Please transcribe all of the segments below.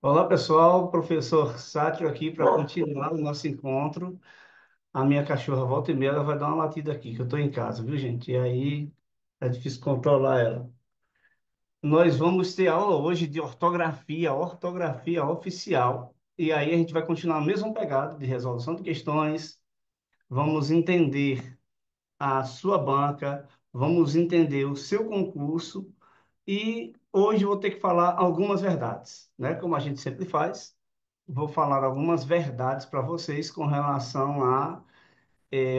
Olá, pessoal. Professor Sátiro aqui para continuar o nosso encontro. A minha cachorra volta e meia ela vai dar uma latida aqui, que eu estou em casa, viu, gente? E aí é difícil controlar ela. Nós vamos ter aula hoje de ortografia, ortografia oficial. E aí a gente vai continuar a mesma pegada de resolução de questões. Vamos entender a sua banca, vamos entender o seu concurso. E hoje eu vou ter que falar algumas verdades, né? Como a gente sempre faz. Vou falar algumas verdades para vocês com relação à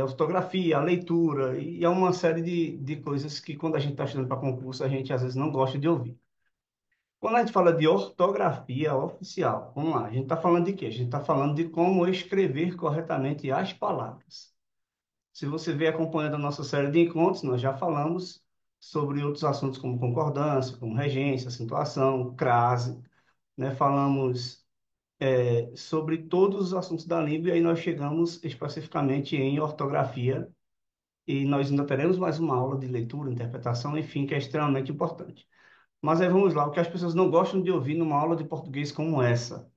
ortografia, à leitura e a uma série de coisas que, quando a gente está estudando para concurso, a gente às vezes não gosta de ouvir. Quando a gente fala de ortografia oficial, vamos lá, a gente está falando de quê? A gente está falando de como escrever corretamente as palavras. Se você vem acompanhando a nossa série de encontros, nós já falamos sobre outros assuntos como concordância, como regência, acentuação, crase, né? Falamos sobre todos os assuntos da língua, e aí nós chegamos especificamente em ortografia, e nós ainda teremos mais uma aula de leitura, interpretação, enfim, que é extremamente importante. Mas aí vamos lá, o que as pessoas não gostam de ouvir numa aula de português como essa.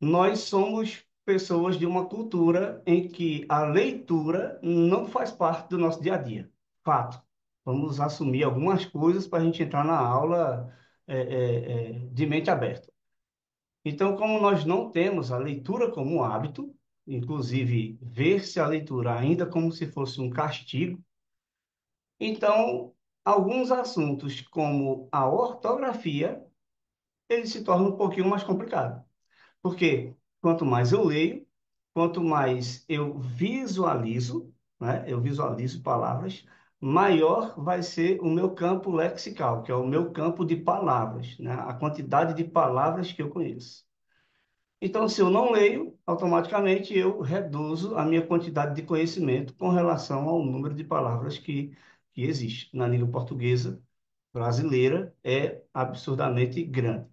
Nós somos pessoas de uma cultura em que a leitura não faz parte do nosso dia a dia. Fato. Vamos assumir algumas coisas para a gente entrar na aula de mente aberta. Então, como nós não temos a leitura como hábito, inclusive ver-se a leitura ainda como se fosse um castigo, então alguns assuntos como a ortografia, eles se tornam um pouquinho mais complicados. Porque quanto mais eu leio, quanto mais eu visualizo, né? Eu visualizo palavras, maior vai ser o meu campo lexical, que é o meu campo de palavras, né? A quantidade de palavras que eu conheço. Então, se eu não leio, automaticamente eu reduzo a minha quantidade de conhecimento com relação ao número de palavras que existe na língua portuguesa brasileira, é absurdamente grande.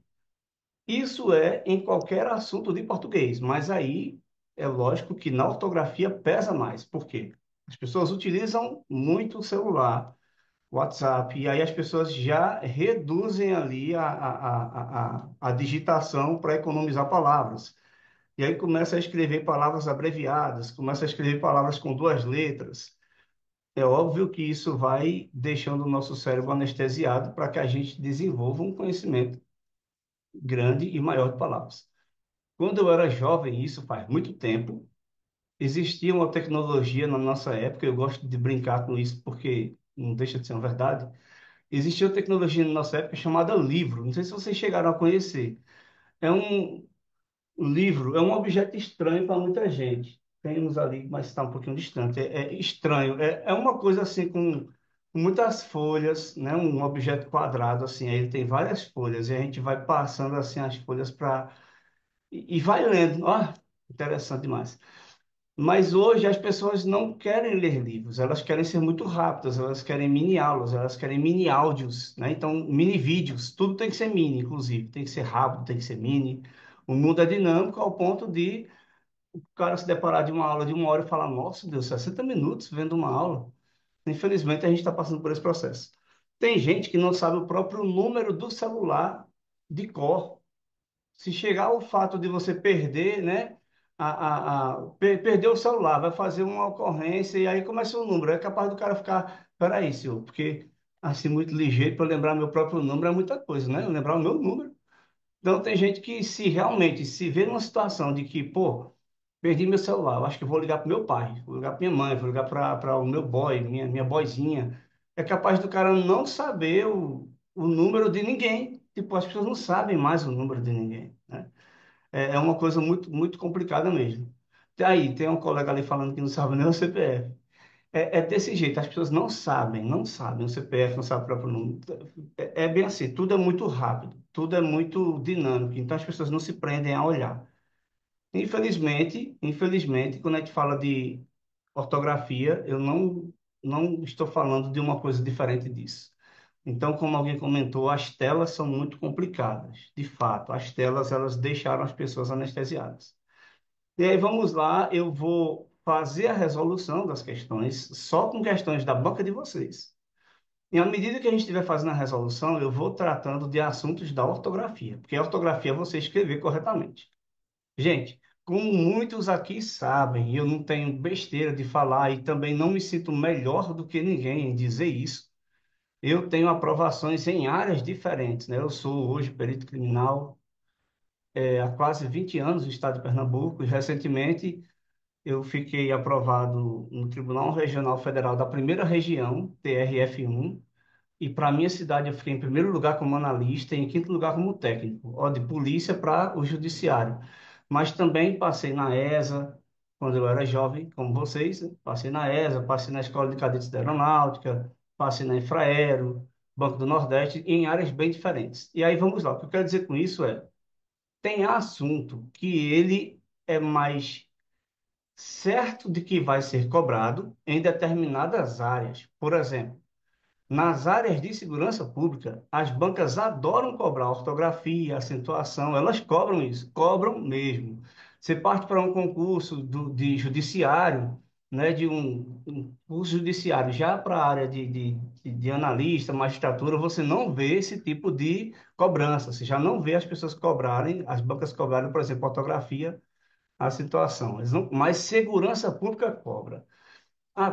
Isso é em qualquer assunto de português, mas aí é lógico que na ortografia pesa mais. Por quê? As pessoas utilizam muito o celular, WhatsApp, e aí as pessoas já reduzem ali a digitação para economizar palavras. E aí começa a escrever palavras abreviadas, começa a escrever palavras com duas letras. É óbvio que isso vai deixando o nosso cérebro anestesiado para que a gente desenvolva um conhecimento grande e maior de palavras. Quando eu era jovem, isso faz muito tempo, existia uma tecnologia na nossa época, eu gosto de brincar com isso porque não deixa de ser uma verdade. Existia uma tecnologia na nossa época chamada livro, não sei se vocês chegaram a conhecer. É um, O livro é um objeto estranho para muita gente. Temos ali, mas está um pouquinho distante. É estranho. É uma coisa assim com muitas folhas, né? Um objeto quadrado assim. Aí ele tem várias folhas e a gente vai passando assim as folhas para e vai lendo. Ó, interessante demais. Mas hoje as pessoas não querem ler livros. Elas querem ser muito rápidas. Elas querem mini aulas. Elas querem mini áudios, né? Então mini vídeos. Tudo tem que ser mini, inclusive. Tem que ser rápido, tem que ser mini. O mundo é dinâmico ao ponto de o cara se deparar de uma aula de uma hora e falar, nossa, Deus, 60 minutos vendo uma aula. Infelizmente, a gente está passando por esse processo. Tem gente que não sabe o próprio número do celular de cor. Se chegar ao fato de você perder, né? Perder o celular, vai fazer uma ocorrência e aí começa o número. É capaz do cara ficar, peraí, senhor, porque assim, muito ligeiro para lembrar meu próprio número é muita coisa, né? Lembrar o meu número. Então, tem gente que se realmente se vê numa situação de que, pô, perdi meu celular. Eu acho que eu vou ligar para meu pai, vou ligar para minha mãe, vou ligar para o meu boy, minha boyzinha. É capaz do cara não saber o número de ninguém. Tipo, as pessoas não sabem mais o número de ninguém, né? É uma coisa muito, muito complicada mesmo. Aí, tem um colega ali falando que não sabe nem o CPF. É desse jeito, as pessoas não sabem o CPF, não sabem o próprio número. É bem assim, tudo é muito rápido, tudo é muito dinâmico, então as pessoas não se prendem a olhar. Infelizmente, quando a gente fala de ortografia, eu não estou falando de uma coisa diferente disso. Então, como alguém comentou, as telas são muito complicadas. De fato, as telas elas deixaram as pessoas anestesiadas. E aí vamos lá, eu vou fazer a resolução das questões só com questões da banca de vocês. E à medida que a gente estiver fazendo a resolução, eu vou tratando de assuntos da ortografia, porque a ortografia é você escrever corretamente. Gente, como muitos aqui sabem, e eu não tenho besteira de falar e também não me sinto melhor do que ninguém em dizer isso, eu tenho aprovações em áreas diferentes, né? Eu sou hoje perito criminal, há quase 20 anos no estado de Pernambuco, e recentemente eu fiquei aprovado no Tribunal Regional Federal da Primeira Região, TRF1, e para minha cidade eu fiquei em primeiro lugar como analista e em quinto lugar como técnico, ó, de polícia para o judiciário. Mas também passei na ESA, quando eu era jovem, como vocês, né? Passei na ESA, passei na Escola de Cadetes da Aeronáutica, passei na Infraero, Banco do Nordeste, em áreas bem diferentes. E aí vamos lá, o que eu quero dizer com isso é, tem assunto que ele é mais certo de que vai ser cobrado em determinadas áreas. Por exemplo, nas áreas de segurança pública, as bancas adoram cobrar ortografia, acentuação, elas cobram isso, cobram mesmo. Você parte para um concurso de judiciário, né, de um curso judiciário, já para a área de analista, magistratura, você não vê esse tipo de cobrança, você já não vê as pessoas cobrarem, as bancas cobrarem, por exemplo, ortografia, acentuação. Mas segurança pública cobra.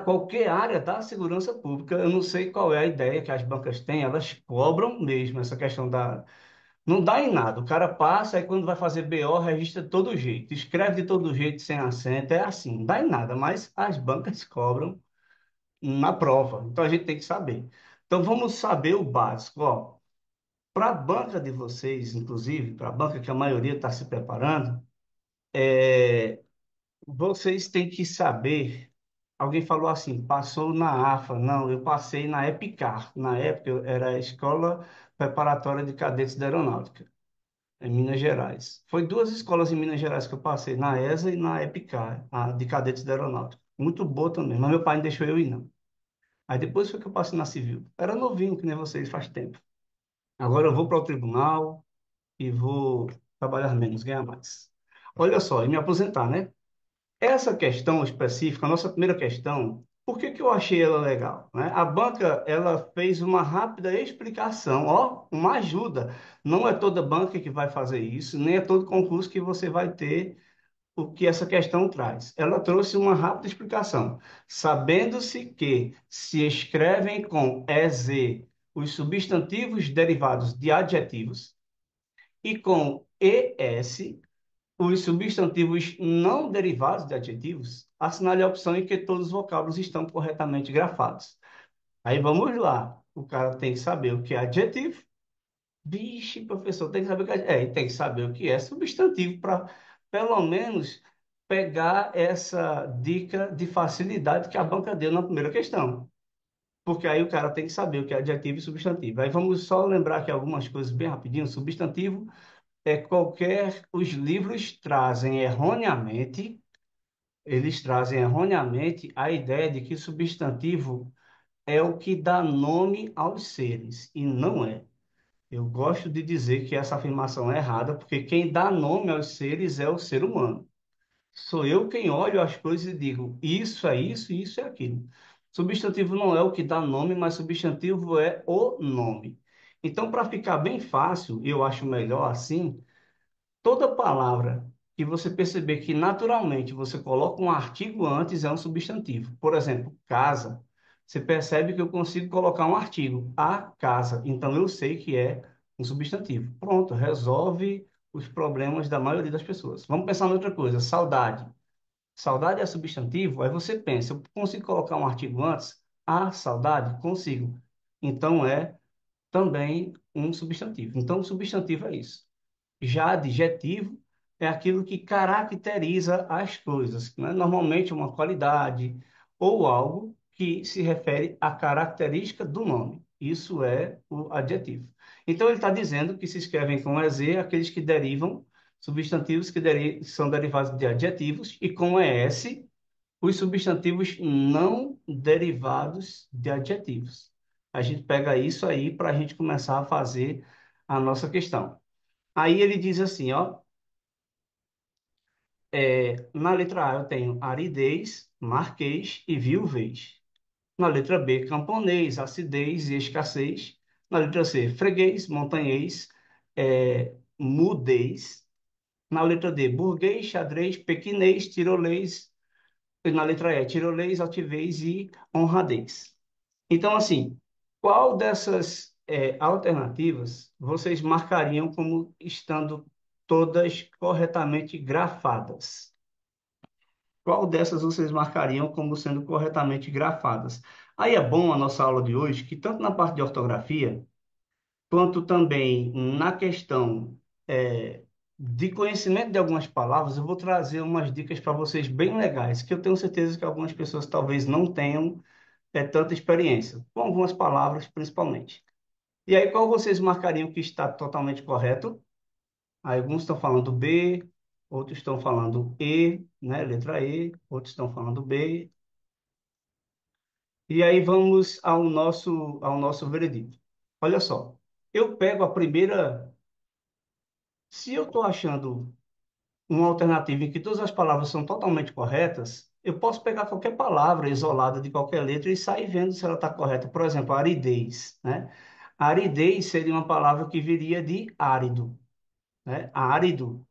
Qualquer área da segurança pública, eu não sei qual é a ideia que as bancas têm, elas cobram mesmo essa questão da. Não dá em nada, o cara passa e quando vai fazer BO, registra de todo jeito, escreve de todo jeito, sem acento, é assim, não dá em nada, mas as bancas cobram na prova, então a gente tem que saber. Então vamos saber o básico, ó. Para a banca de vocês, inclusive, para a banca que a maioria está se preparando, vocês têm que saber. Alguém falou assim, passou na AFA. Não, eu passei na EPICAR. Na época era a Escola Preparatória de Cadetes da Aeronáutica, em Minas Gerais. Foi duas escolas em Minas Gerais que eu passei, na ESA e na EPICAR, a de Cadetes da Aeronáutica. Muito boa também, mas meu pai não deixou eu ir, não. Aí depois foi que eu passei na Civil. Era novinho, que nem vocês, faz tempo. Agora eu vou para o tribunal e vou trabalhar menos, ganhar mais. Olha só, e me aposentar, né? Essa questão específica, a nossa primeira questão, por que que eu achei ela legal, né? A banca, ela fez uma rápida explicação, ó, uma ajuda. Não é toda banca que vai fazer isso, nem é todo concurso que você vai ter o que essa questão traz. Ela trouxe uma rápida explicação. Sabendo-se que se escrevem com EZ os substantivos derivados de adjetivos e com ES os substantivos não derivados de adjetivos, assinale a opção em que todos os vocábulos estão corretamente grafados. Aí vamos lá. O cara tem que saber o que é adjetivo. Vixe, professor, tem que saber o que é. E tem que saber o que é substantivo para, pelo menos, pegar essa dica de facilidade que a banca deu na primeira questão. Porque aí o cara tem que saber o que é adjetivo e substantivo. Aí vamos só lembrar aqui algumas coisas bem rapidinho. Substantivo é qualquer. Os livros trazem erroneamente, eles trazem erroneamente a ideia de que substantivo é o que dá nome aos seres, e não é. Eu gosto de dizer que essa afirmação é errada, porque quem dá nome aos seres é o ser humano. Sou eu quem olho as coisas e digo, isso é isso, isso é aquilo. Substantivo não é o que dá nome, mas substantivo é o nome. Então, para ficar bem fácil, eu acho melhor assim. Toda palavra que você perceber que naturalmente você coloca um artigo antes é um substantivo. Por exemplo, casa. Você percebe que eu consigo colocar um artigo, a casa. Então eu sei que é um substantivo. Pronto, resolve os problemas da maioria das pessoas. Vamos pensar em outra coisa, saudade. Saudade é substantivo, aí você pensa, eu consigo colocar um artigo antes? A saudade? Consigo. Então é também um substantivo. Então, o substantivo é isso. Já adjetivo é aquilo que caracteriza as coisas, né? Normalmente uma qualidade ou algo que se refere à característica do nome. Isso é o adjetivo. Então ele está dizendo que se escrevem com EZ aqueles que derivam substantivos que são derivados de adjetivos e com ES os substantivos não derivados de adjetivos. A gente pega isso aí para a gente começar a fazer a nossa questão. Aí ele diz assim, ó, na letra A eu tenho aridez, marquês e viuvez. Na letra B, camponês, acidez e escassez. Na letra C, freguês, montanhês, mudez. Na letra D, burguês, xadrez, pequinês, tirolês. E na letra E, tirolês, altivez e honradez. Então, assim, qual dessas alternativas vocês marcariam como estando todas corretamente grafadas? Qual dessas vocês marcariam como sendo corretamente grafadas? Aí é bom a nossa aula de hoje que tanto na parte de ortografia, quanto também na questão de conhecimento de algumas palavras, eu vou trazer umas dicas para vocês bem legais, que eu tenho certeza que algumas pessoas talvez não tenham tanta experiência, com algumas palavras principalmente. E aí, qual vocês marcariam que está totalmente correto? Aí, alguns estão falando B, outros estão falando E, né? Letra E, outros estão falando B. E aí vamos ao nosso veredito. Olha só, eu pego a primeira. Se eu estou achando uma alternativa em que todas as palavras são totalmente corretas, eu posso pegar qualquer palavra isolada de qualquer letra e sair vendo se ela está correta. Por exemplo, aridez, né? Aridez seria uma palavra que viria de árido, né? Árido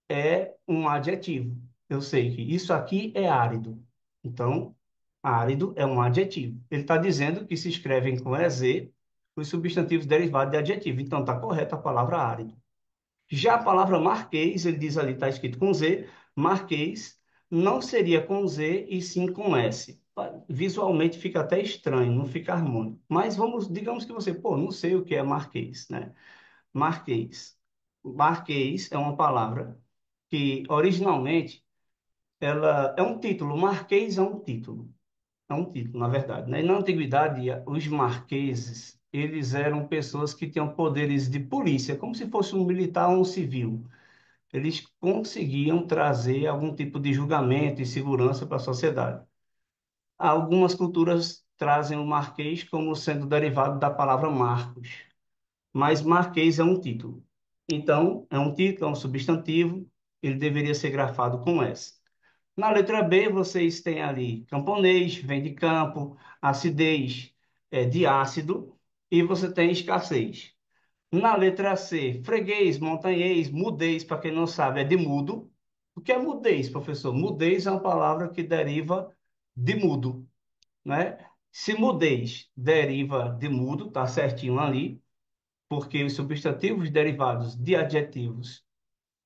é um adjetivo. Eu sei que isso aqui é árido. Então, árido é um adjetivo. Ele está dizendo que se escrevem com EZ os substantivos derivados de adjetivo. Então, está correta a palavra árido. Já a palavra marquês, ele diz ali, está escrito com Z, marquês não seria com Z e sim com S. Visualmente fica até estranho, não fica harmônico. Mas vamos, digamos que você, pô, não sei o que é marquês, né? Marquês. Marquês é uma palavra que originalmente ela é um título. Marquês é um título. É um título, na verdade, né? E na antiguidade, os marqueses, eles eram pessoas que tinham poderes de polícia, como se fosse um militar ou um civil. Eles conseguiam trazer algum tipo de julgamento e segurança para a sociedade. Algumas culturas trazem o marquês como sendo derivado da palavra Marcos, mas marquês é um título. Então, é um título, é um substantivo, ele deveria ser grafado com S. Na letra B, vocês têm ali camponês, vem de campo, acidez, de ácido, e você tem escassez. Na letra C, freguês, montanhês, mudez, para quem não sabe, é de mudo. O que é mudez, professor? Mudez é uma palavra que deriva de mudo, né? Se mudez deriva de mudo, tá certinho ali, porque os substantivos derivados de adjetivos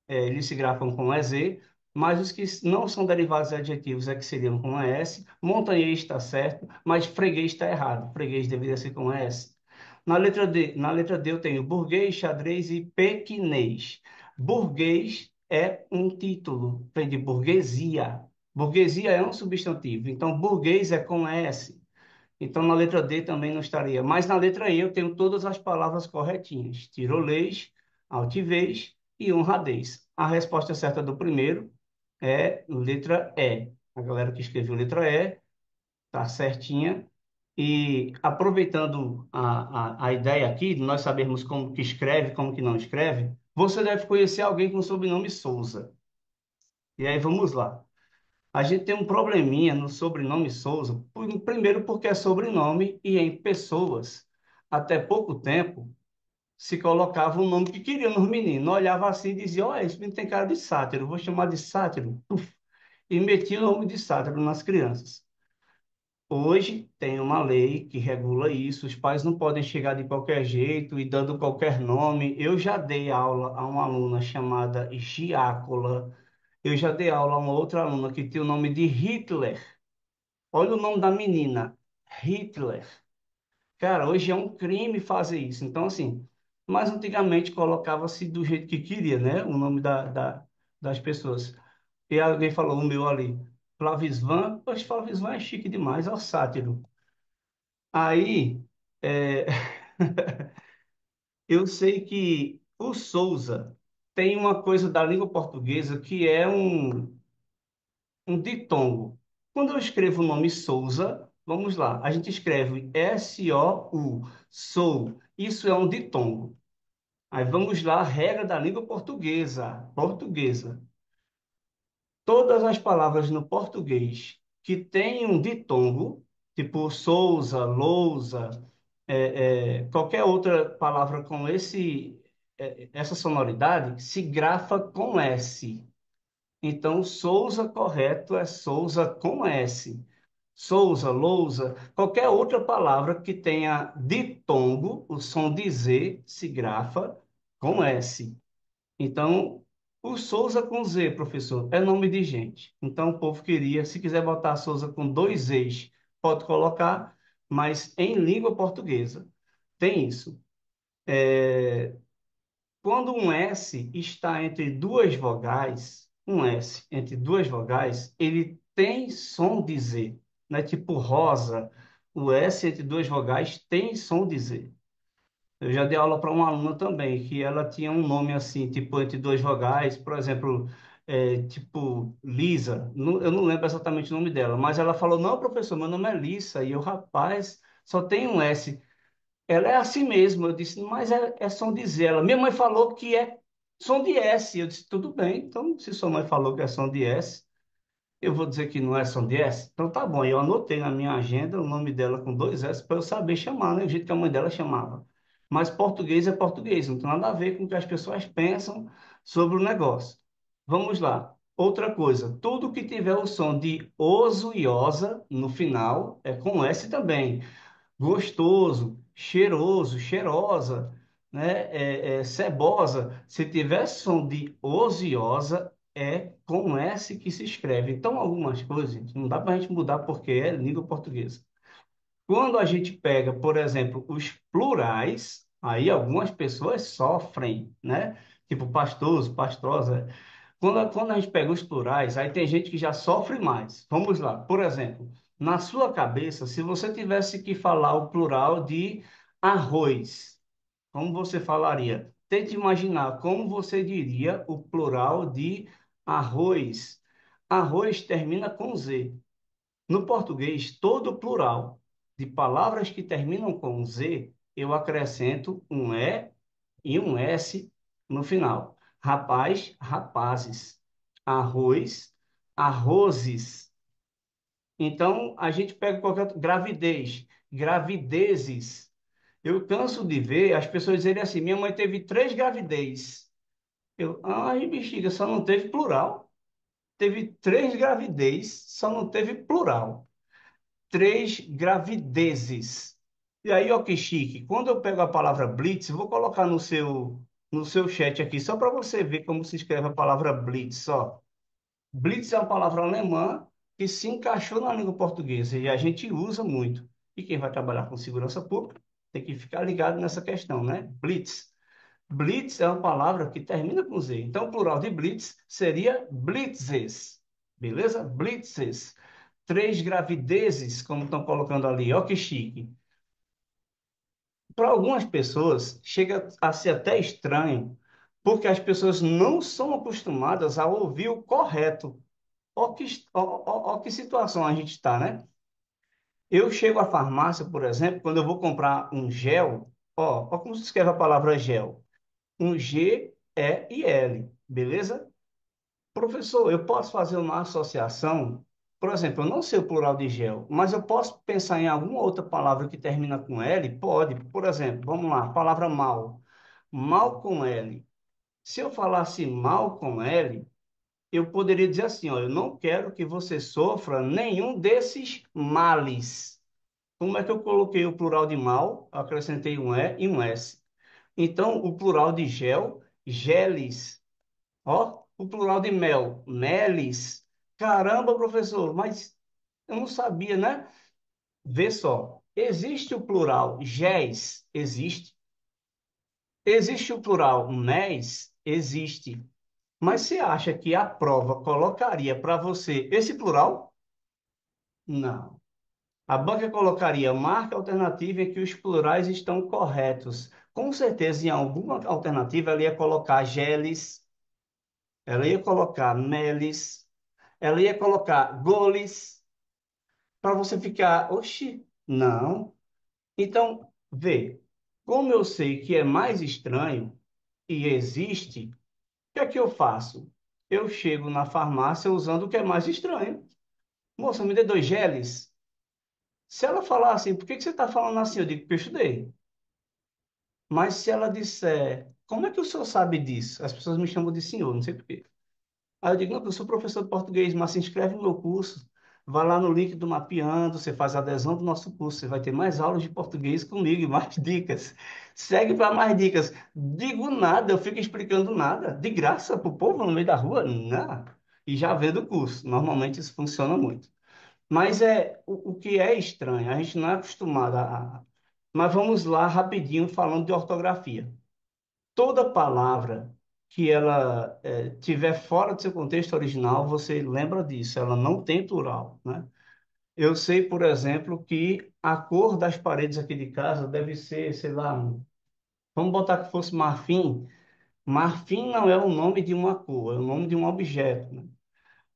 eles se grafam com EZ, mas os que não são derivados de adjetivos é que seriam com ES. Montanhês está certo, mas freguês está errado. Freguês deveria ser com ES. Na letra D eu tenho burguês, xadrez e pequinês. Burguês é um título, vem de burguesia. Burguesia é um substantivo, então burguês é com S. Então, na letra D também não estaria. Mas na letra E eu tenho todas as palavras corretinhas: tirolês, altivez e honradez. A resposta certa do primeiro é letra E. A galera que escreveu letra E está certinha. E aproveitando a ideia aqui, de nós sabermos como que escreve, como que não escreve, você deve conhecer alguém com o sobrenome Souza. E aí vamos lá. A gente tem um probleminha no sobrenome Souza, primeiro porque é sobrenome e em pessoas, até pouco tempo, se colocava um nome que queria nos meninos. Olhava assim e dizia, olha, esse menino tem cara de sátiro, vou chamar de sátiro. Puf, e metia o nome de sátiro nas crianças. Hoje tem uma lei que regula isso, os pais não podem chegar de qualquer jeito e dando qualquer nome. Eu já dei aula a uma aluna chamada Giacola, eu já dei aula a uma outra aluna que tinha o nome de Hitler. Olha o nome da menina, Hitler. Cara, hoje é um crime fazer isso. Então, assim, mas antigamente colocava-se do jeito que queria, né? O nome das pessoas. E alguém falou o meu ali, Flavisvan. Poxa, Flavisvan é chique demais, é o sátiro. Aí, é, eu sei que o Souza tem uma coisa da língua portuguesa que é um ditongo. Quando eu escrevo o nome Souza, vamos lá, a gente escreve S-O-U, sou. Isso é um ditongo. Aí vamos lá, regra da língua portuguesa. Portuguesa. Todas as palavras no português que têm um ditongo, tipo Souza, Lousa, qualquer outra palavra com essa sonoridade, se grafa com S. Então, Souza correto é Souza com S. Souza, lousa, qualquer outra palavra que tenha ditongo, o som de Z se grafa com S. Então, o Souza com Z, professor, é nome de gente. Então, o povo queria, se quiser botar Souza com dois Zs, pode colocar, mas em língua portuguesa tem isso. Quando um S está entre duas vogais, um S entre duas vogais, ele tem som de Z, né? Tipo rosa, o S entre duas vogais tem som de Z. Eu já dei aula para uma aluna também, que ela tinha um nome assim, tipo entre duas vogais, por exemplo, tipo Lisa. Eu não lembro exatamente o nome dela, mas ela falou: Não, professor, meu nome é Lisa. E eu, rapaz, só tem um S. Ela é assim mesmo. Eu disse: Mas é som de Z. Ela, minha mãe falou que é som de S. Eu disse: Tudo bem, então, se sua mãe falou que é som de S. Eu vou dizer que não é som de S? Então tá bom. Eu anotei na minha agenda o nome dela com dois S para eu saber chamar, né? O jeito que a mãe dela chamava. Mas português é português, não tem nada a ver com o que as pessoas pensam sobre o negócio. Vamos lá. Outra coisa, tudo que tiver o som de oso e osa no final é com S também. Gostoso, cheiroso, cheirosa, né? Cebosa. Se tiver som de osiosa, é com S que se escreve. Então, algumas coisas, gente, não dá para a gente mudar porque é língua portuguesa. Quando a gente pega, por exemplo, os plurais, aí algumas pessoas sofrem, né? Tipo pastoso, pastrosa. Quando a gente pega os plurais, aí tem gente que já sofre mais. Vamos lá. Por exemplo, na sua cabeça, se você tivesse que falar o plural de arroz, como você falaria? Tente imaginar como você diria o plural de arroz. Arroz termina com Z. No português, todo plural de palavras que terminam com Z, eu acrescento um E e um S no final. Rapaz, rapazes. Arroz, arrozes. Então, a gente pega qualquer gravidez, gravidezes. Eu canso de ver as pessoas dizerem assim: minha mãe teve três gravidez. Ai, bexiga, só não teve plural. Teve três gravidez, só não teve plural. Três gravidezes. E aí, ó, que chique. Quando eu pego a palavra blitz, vou colocar no seu chat aqui, só para você ver como se escreve a palavra blitz, ó. Blitz é uma palavra alemã que se encaixou na língua portuguesa e a gente usa muito. E quem vai trabalhar com segurança pública tem que ficar ligado nessa questão, né? Blitz. Blitz é uma palavra que termina com Z. Então, o plural de blitz seria blitzes. Beleza? Blitzes. Três gravidezes, como estão colocando ali. Ó, que chique. Para algumas pessoas, chega a ser até estranho, porque as pessoas não são acostumadas a ouvir o correto. Ó que situação a gente está, né? Eu chego à farmácia, por exemplo, quando eu vou comprar um gel, ó como se escreve a palavra gel. Um G-E-I-L, beleza? Professor, eu posso fazer uma associação? Por exemplo, eu não sei o plural de gel, mas eu posso pensar em alguma outra palavra que termina com L? Pode. Por exemplo, vamos lá, palavra mal. Mal com L. Se eu falasse mal com L, eu poderia dizer assim, ó, eu não quero que você sofra nenhum desses males. Como é que eu coloquei o plural de mal? Acrescentei um E e um S. Então, o plural de gel, geles. Ó, o plural de mel, meles. Caramba, professor, mas eu não sabia, né? Vê só, existe o plural géis? Existe. Existe o plural méis? Existe. Mas você acha que a prova colocaria para você esse plural? Não. A banca colocaria marca alternativa em que os plurais estão corretos. Com certeza, em alguma alternativa, ela ia colocar geles, ela ia colocar meles, ela ia colocar goles, para você ficar, oxi, não. Então, vê, como eu sei que é mais estranho e existe, o que é que eu faço? Eu chego na farmácia usando o que é mais estranho. Moça, me dê dois geles. Se ela falar assim, por que que você está falando assim? Eu digo, porque eu estudei. Mas se ela disser, como é que o senhor sabe disso? As pessoas me chamam de senhor, não sei por quê. Aí eu digo, não, eu sou professor de português, mas se inscreve no meu curso. Vai lá no link do Mapeando, você faz a adesão do nosso curso, você vai ter mais aulas de português comigo e mais dicas. Segue para mais dicas. Digo nada, eu fico explicando nada, de graça para o povo no meio da rua, não. E já vendo o curso. Normalmente isso funciona muito. Mas o que é estranho, a gente não é acostumado a. Mas vamos lá rapidinho falando de ortografia. Toda palavra que ela tiver fora do seu contexto original, você lembra disso, ela não tem plural, né? Eu sei, por exemplo, que a cor das paredes aqui de casa deve ser, sei lá, vamos botar que fosse marfim. Marfim não é o nome de uma cor, é o nome de um objeto, né?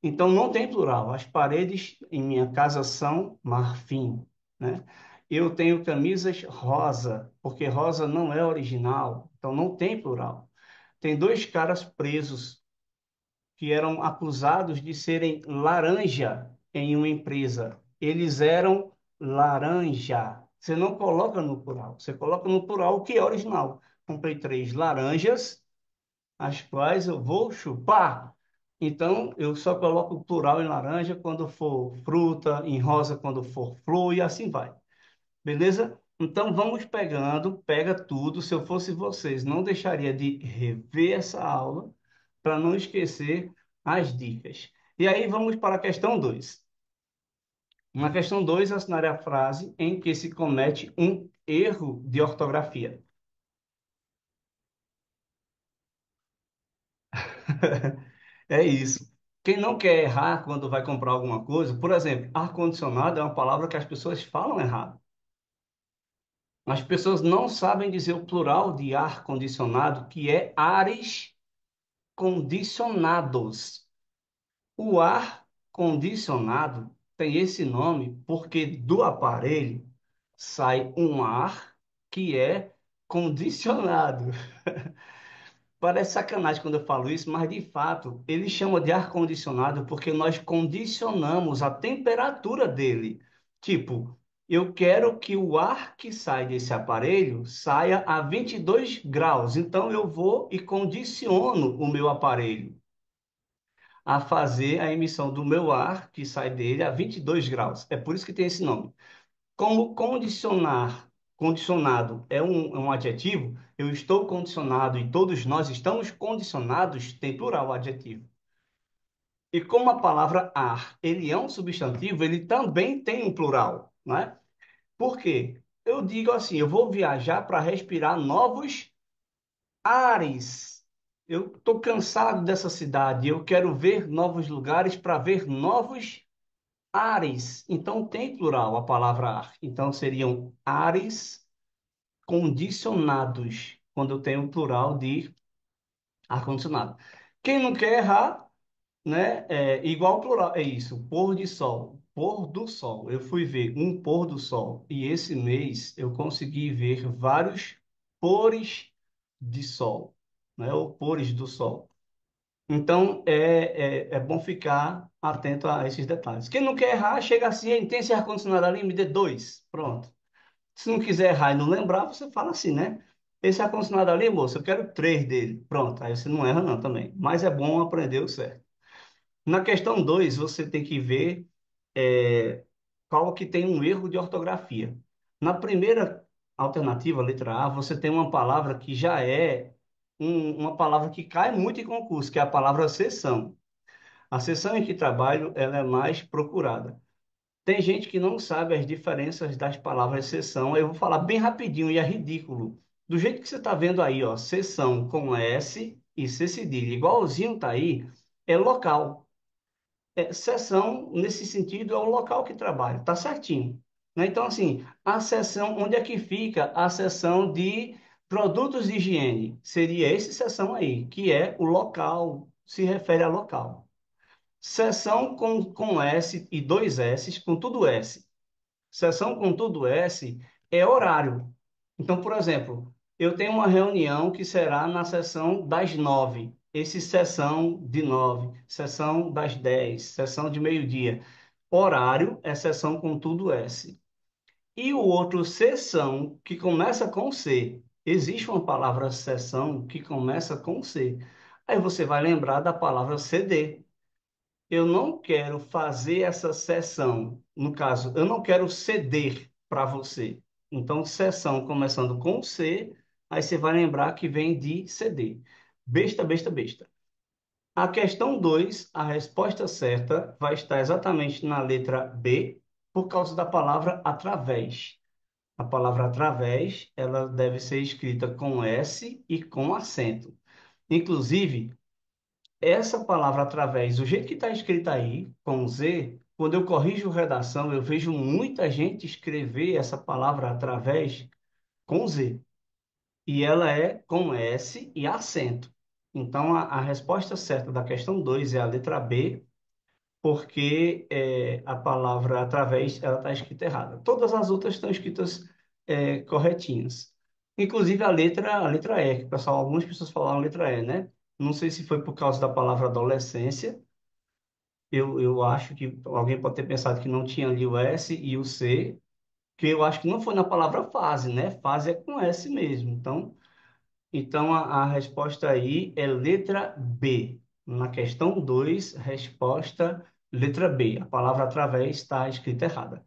Então não tem plural. As paredes em minha casa são marfim, né? Eu tenho camisas rosa, porque rosa não é original, então não tem plural. Tem dois caras presos que eram acusados de serem laranja em uma empresa. Eles eram laranja. Você não coloca no plural, você coloca no plural o que é original. Comprei três laranjas, as quais eu vou chupar. Então, eu só coloco o plural em laranja quando for fruta, em rosa quando for flor e assim vai. Beleza? Então vamos pegando, pega tudo. Se eu fosse vocês, não deixaria de rever essa aula para não esquecer as dicas. E aí vamos para a questão 2. Na questão 2, assinare a frase em que se comete um erro de ortografia. É isso. Quem não quer errar quando vai comprar alguma coisa, por exemplo, ar-condicionado é uma palavra que as pessoas falam errado. As pessoas não sabem dizer o plural de ar-condicionado, que é ares condicionados. O ar condicionado tem esse nome porque do aparelho sai um ar que é condicionado. Parece sacanagem quando eu falo isso, mas de fato ele chama de ar condicionado porque nós condicionamos a temperatura dele. Tipo, eu quero que o ar que sai desse aparelho saia a 22 graus, então eu vou e condiciono o meu aparelho a fazer a emissão do meu ar, que sai dele, a 22 graus. É por isso que tem esse nome. Como condicionado é um adjetivo, eu estou condicionado e todos nós estamos condicionados, tem plural o adjetivo. E como a palavra ar, ele é um substantivo, ele também tem um plural, né? Por quê? Eu digo assim, eu vou viajar para respirar novos ares. Eu estou cansado dessa cidade, eu quero ver novos lugares para ver novos ares. Então tem plural a palavra ar. Então seriam ares condicionados, quando eu tenho plural de ar-condicionado. Quem não quer errar, né? É igual plural, é isso, pôr de sol, pôr do sol. Eu fui ver um pôr do sol e esse mês eu consegui ver vários pores de sol, né? Ou pores do sol. Então, é bom ficar atento a esses detalhes. Quem não quer errar, chega assim, "Ei, tem esse ar-condicionado ali, me dê dois." Pronto. Se não quiser errar e não lembrar, você fala assim, né? Esse ar-condicionado ali, moço, eu quero três dele. Pronto, aí você não erra não também. Mas é bom aprender o certo. Na questão 2, você tem que ver qual que tem um erro de ortografia. Na primeira alternativa, letra A, você tem uma palavra que já é uma palavra que cai muito em concurso, que é a palavra sessão. A seção em que trabalho, ela é mais procurada. Tem gente que não sabe as diferenças das palavras seção. Eu vou falar bem rapidinho e é ridículo. Do jeito que você está vendo aí, ó, seção com S e C cedilha, igualzinho tá aí, é local. Seção, nesse sentido, é o local que trabalha, tá certinho. Né? Então, assim, a seção, onde é que fica a seção de produtos de higiene? Seria esse seção aí, que é o local, se refere a local. Seção com S e dois S, com tudo S. Seção com tudo S é horário. Então, por exemplo, eu tenho uma reunião que será na sessão das 9. Esse sessão de 9, sessão das 10, sessão de meio-dia. Horário é sessão com tudo S. E o outro seção, que começa com C. Existe uma palavra seção que começa com C. Aí você vai lembrar da palavra CD. Eu não quero fazer essa sessão. No caso, eu não quero ceder para você. Então, sessão começando com C, aí você vai lembrar que vem de ceder. Besta, besta, besta. A questão 2, a resposta certa vai estar exatamente na letra B, por causa da palavra através. A palavra através, ela deve ser escrita com S e com acento. Inclusive, essa palavra através, do jeito que está escrita aí, com Z, quando eu corrijo redação, eu vejo muita gente escrever essa palavra através com Z. E ela é com S e acento. Então, a resposta certa da questão 2 é a letra B, porque a palavra através ela está escrita errada. Todas as outras estão escritas corretinhas. Inclusive a letra E, que o pessoal, algumas pessoas falaram letra E, né? Não sei se foi por causa da palavra adolescência. Eu acho que alguém pode ter pensado que não tinha ali o S e o C, que eu acho que não foi na palavra fase, né? Fase é com S mesmo. Então a resposta aí é letra B. Na questão 2, resposta letra B. A palavra através está escrita errada.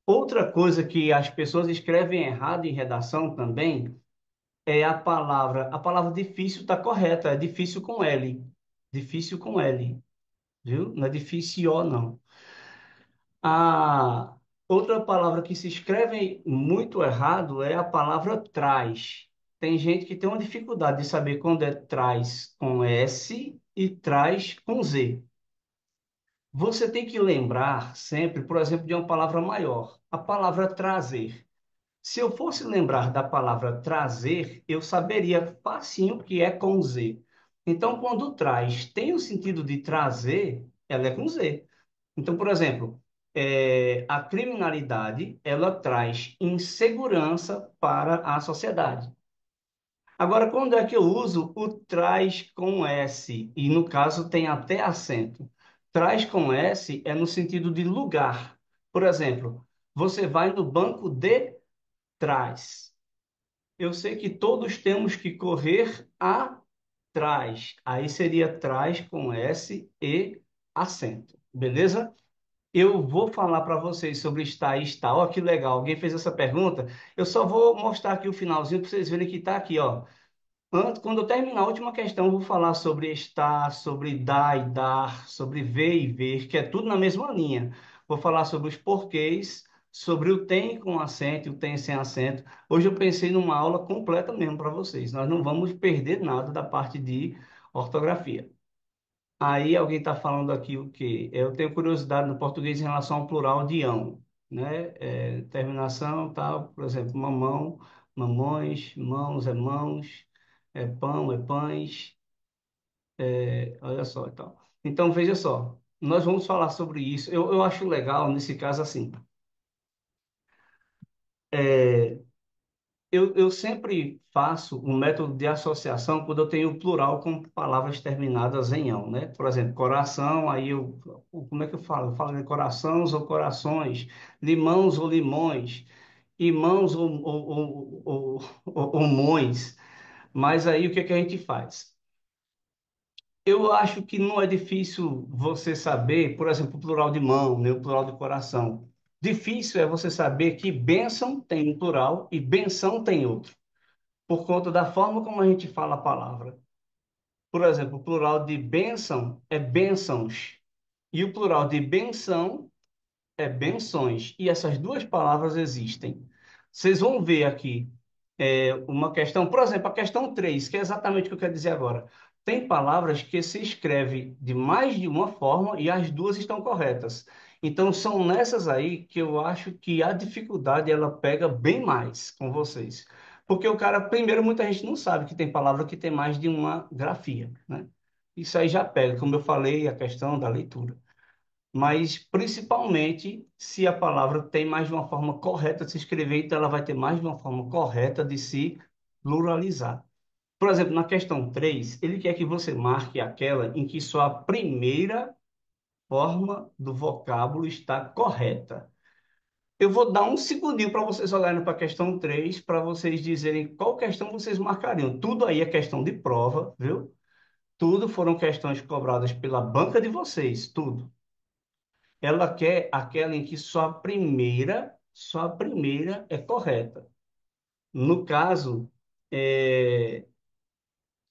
Outra coisa que as pessoas escrevem errado em redação também é a palavra difícil está correta, é difícil com L. Difícil com L, viu? Não é difícil, não. A outra palavra que se escreve muito errado é a palavra trás. Tem gente que tem uma dificuldade de saber quando é trás com S e trás com Z. Você tem que lembrar sempre, por exemplo, de uma palavra maior, a palavra trazer. Se eu fosse lembrar da palavra trazer, eu saberia facinho que é com Z. Então, quando traz tem o sentido de trazer, ela é com Z. Então, por exemplo, a criminalidade ela traz insegurança para a sociedade. Agora, quando é que eu uso o traz com S? E no caso tem até acento. Traz com S é no sentido de lugar. Por exemplo, você vai no banco de trás. Eu sei que todos temos que correr atrás. Aí seria trás com S e acento. Beleza? Eu vou falar para vocês sobre estar e estar. Ó, que legal. Alguém fez essa pergunta. Eu só vou mostrar aqui o finalzinho para vocês verem que está aqui, ó. Quando eu terminar a última questão, eu vou falar sobre estar, sobre dar e dar, sobre ver e ver, que é tudo na mesma linha. Vou falar sobre os porquês, sobre o tem com acento e o tem sem acento. Hoje eu pensei numa aula completa mesmo para vocês. Nós não vamos perder nada da parte de ortografia. Aí alguém está falando aqui o quê? Eu tenho curiosidade no português em relação ao plural de ão, né? Terminação, tal, por exemplo, mamão, mamões, mãos é mãos, é pão é pães, olha só e tal. Então veja só, nós vamos falar sobre isso. Eu acho legal nesse caso assim. Eu sempre faço um método de associação quando eu tenho o plural com palavras terminadas em ão, né? Por exemplo, coração, como é que eu falo? Eu falo de corações ou corações, limãos ou limões, irmãos ou mões. Mas aí o que é que a gente faz? Eu acho que não é difícil você saber, por exemplo, o plural de mão, né? O plural de coração. Difícil é você saber que bênção tem um plural e benção tem outro, por conta da forma como a gente fala a palavra. Por exemplo, o plural de bênção é bênçãos, e o plural de benção é benções. E essas duas palavras existem. Vocês vão ver aqui uma questão, por exemplo, a questão 3, que é exatamente o que eu quero dizer agora. Tem palavras que se escreve de mais de uma forma e as duas estão corretas. Então, são nessas aí que eu acho que a dificuldade ela pega bem mais com vocês. Porque o cara, primeiro, muita gente não sabe que tem palavra que tem mais de uma grafia, né? Isso aí já pega, como eu falei, a questão da leitura, mas principalmente se a palavra tem mais de uma forma correta de se escrever, então ela vai ter mais de uma forma correta de se pluralizar. Por exemplo, na questão 3 ele quer que você marque aquela em que só a primeira forma do vocábulo está correta. Eu vou dar um segundinho para vocês olharem para a questão 3 para vocês dizerem qual questão vocês marcariam. Tudo aí é questão de prova, viu? Tudo foram questões cobradas pela banca de vocês, tudo. Ela quer aquela em que só a primeira é correta. No caso, é,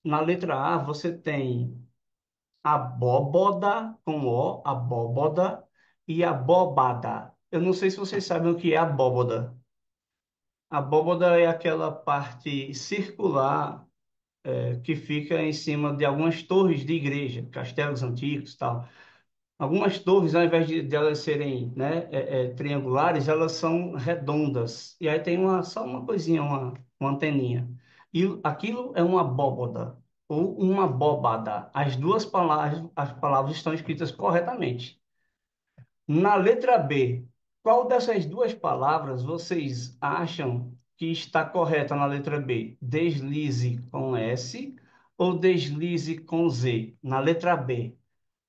na letra A, você tem abóboda, com O, abóboda, e abóbada. Eu não sei se vocês sabem o que é abóboda. Abóboda é aquela parte circular que fica em cima de algumas torres de igreja, castelos antigos, tal. Algumas torres, ao invés de elas serem, né, triangulares, elas são redondas. E aí tem só uma coisinha, uma anteninha. E aquilo é uma abóboda ou uma abóbada. As palavras estão escritas corretamente. Na letra B, qual dessas duas palavras vocês acham que está correta na letra B? Deslize com S ou deslize com Z? Na letra B,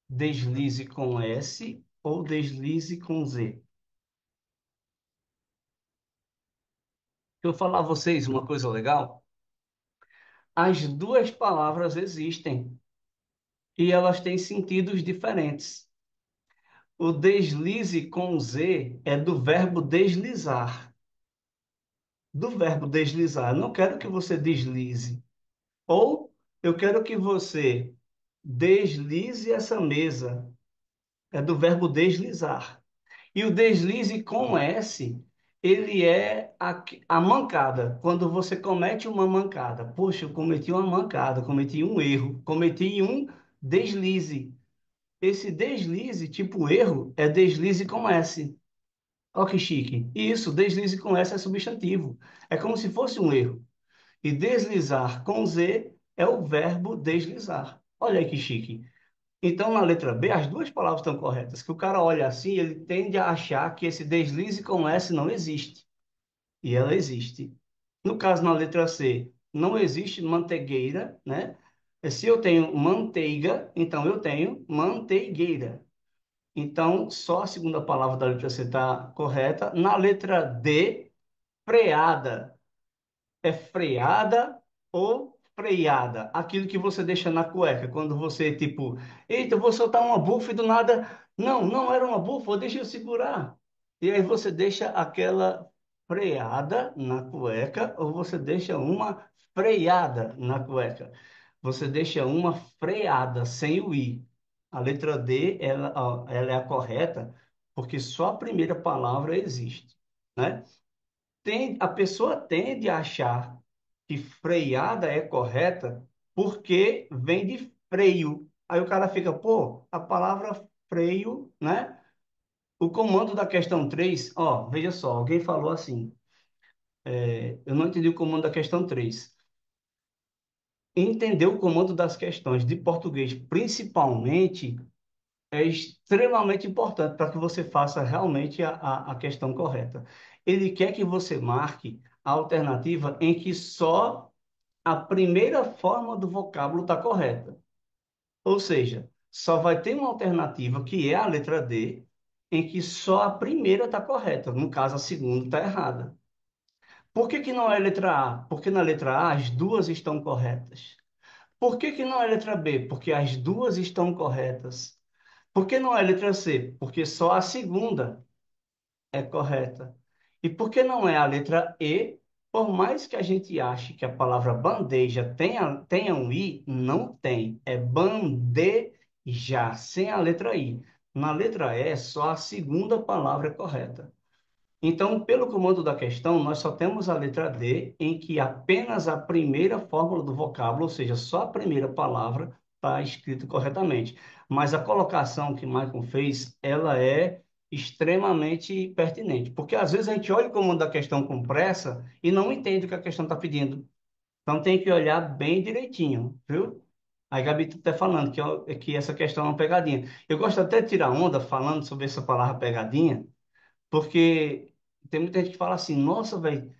deslize com S ou deslize com Z? Eu vou falar a vocês uma coisa legal. As duas palavras existem e elas têm sentidos diferentes. O deslize com Z é do verbo deslizar. Do verbo deslizar. Não quero que você deslize. Ou eu quero que você deslize essa mesa. É do verbo deslizar. E o deslize com S, ele é a mancada. Quando você comete uma mancada. Poxa, eu cometi uma mancada, cometi um erro, cometi um deslize. Esse deslize, tipo erro, é deslize com S. Olha que chique. E isso, deslize com S é substantivo. É como se fosse um erro. E deslizar com Z é o verbo deslizar. Olha aí que chique. Então, na letra B, as duas palavras estão corretas. Que o cara olha assim, ele tende a achar que esse deslize com S não existe. E ela existe. No caso, na letra C, não existe mantegueira, né? Se eu tenho manteiga, então eu tenho manteigueira. Então, só a segunda palavra da letra C está correta. Na letra D, freada. É freada ou freada? Aquilo que você deixa na cueca, quando você, tipo, eita, eu vou soltar uma bufa e do nada, não, não era uma bufa, deixa eu segurar. E aí você deixa aquela freada na cueca ou você deixa uma freada na cueca. Você deixa uma freada sem o i. A letra D, ela é a correta porque só a primeira palavra existe, né? A pessoa tende a achar que freada é correta porque vem de freio. Aí o cara fica, pô, a palavra freio, né? O comando da questão 3, ó, veja só, alguém falou assim, eu não entendi o comando da questão 3. Entender o comando das questões de português, principalmente, é extremamente importante para que você faça realmente a questão correta. Ele quer que você marque a alternativa em que só a primeira forma do vocábulo está correta. Ou seja, só vai ter uma alternativa, que é a letra D, em que só a primeira está correta. No caso, a segunda está errada. Por que que não é a letra A? Porque na letra A as duas estão corretas. Por que que não é a letra B? Porque as duas estão corretas. Por que não é a letra C? Porque só a segunda é correta. E por que não é a letra E? Por mais que a gente ache que a palavra bandeja tenha um I, não tem. É bandeja, sem a letra I. Na letra E, só a segunda palavra é correta. Então, pelo comando da questão, nós só temos a letra D, em que apenas a primeira fórmula do vocábulo, ou seja, só a primeira palavra, está escrita corretamente. Mas a colocação que Michael fez, ela é extremamente pertinente, porque às vezes a gente olha o comando da questão com pressa e não entende o que a questão está pedindo. Então tem que olhar bem direitinho, viu? A Gabi está até falando que essa questão é uma pegadinha. Eu gosto até de tirar onda falando sobre essa palavra pegadinha, porque tem muita gente que fala assim, nossa, velho,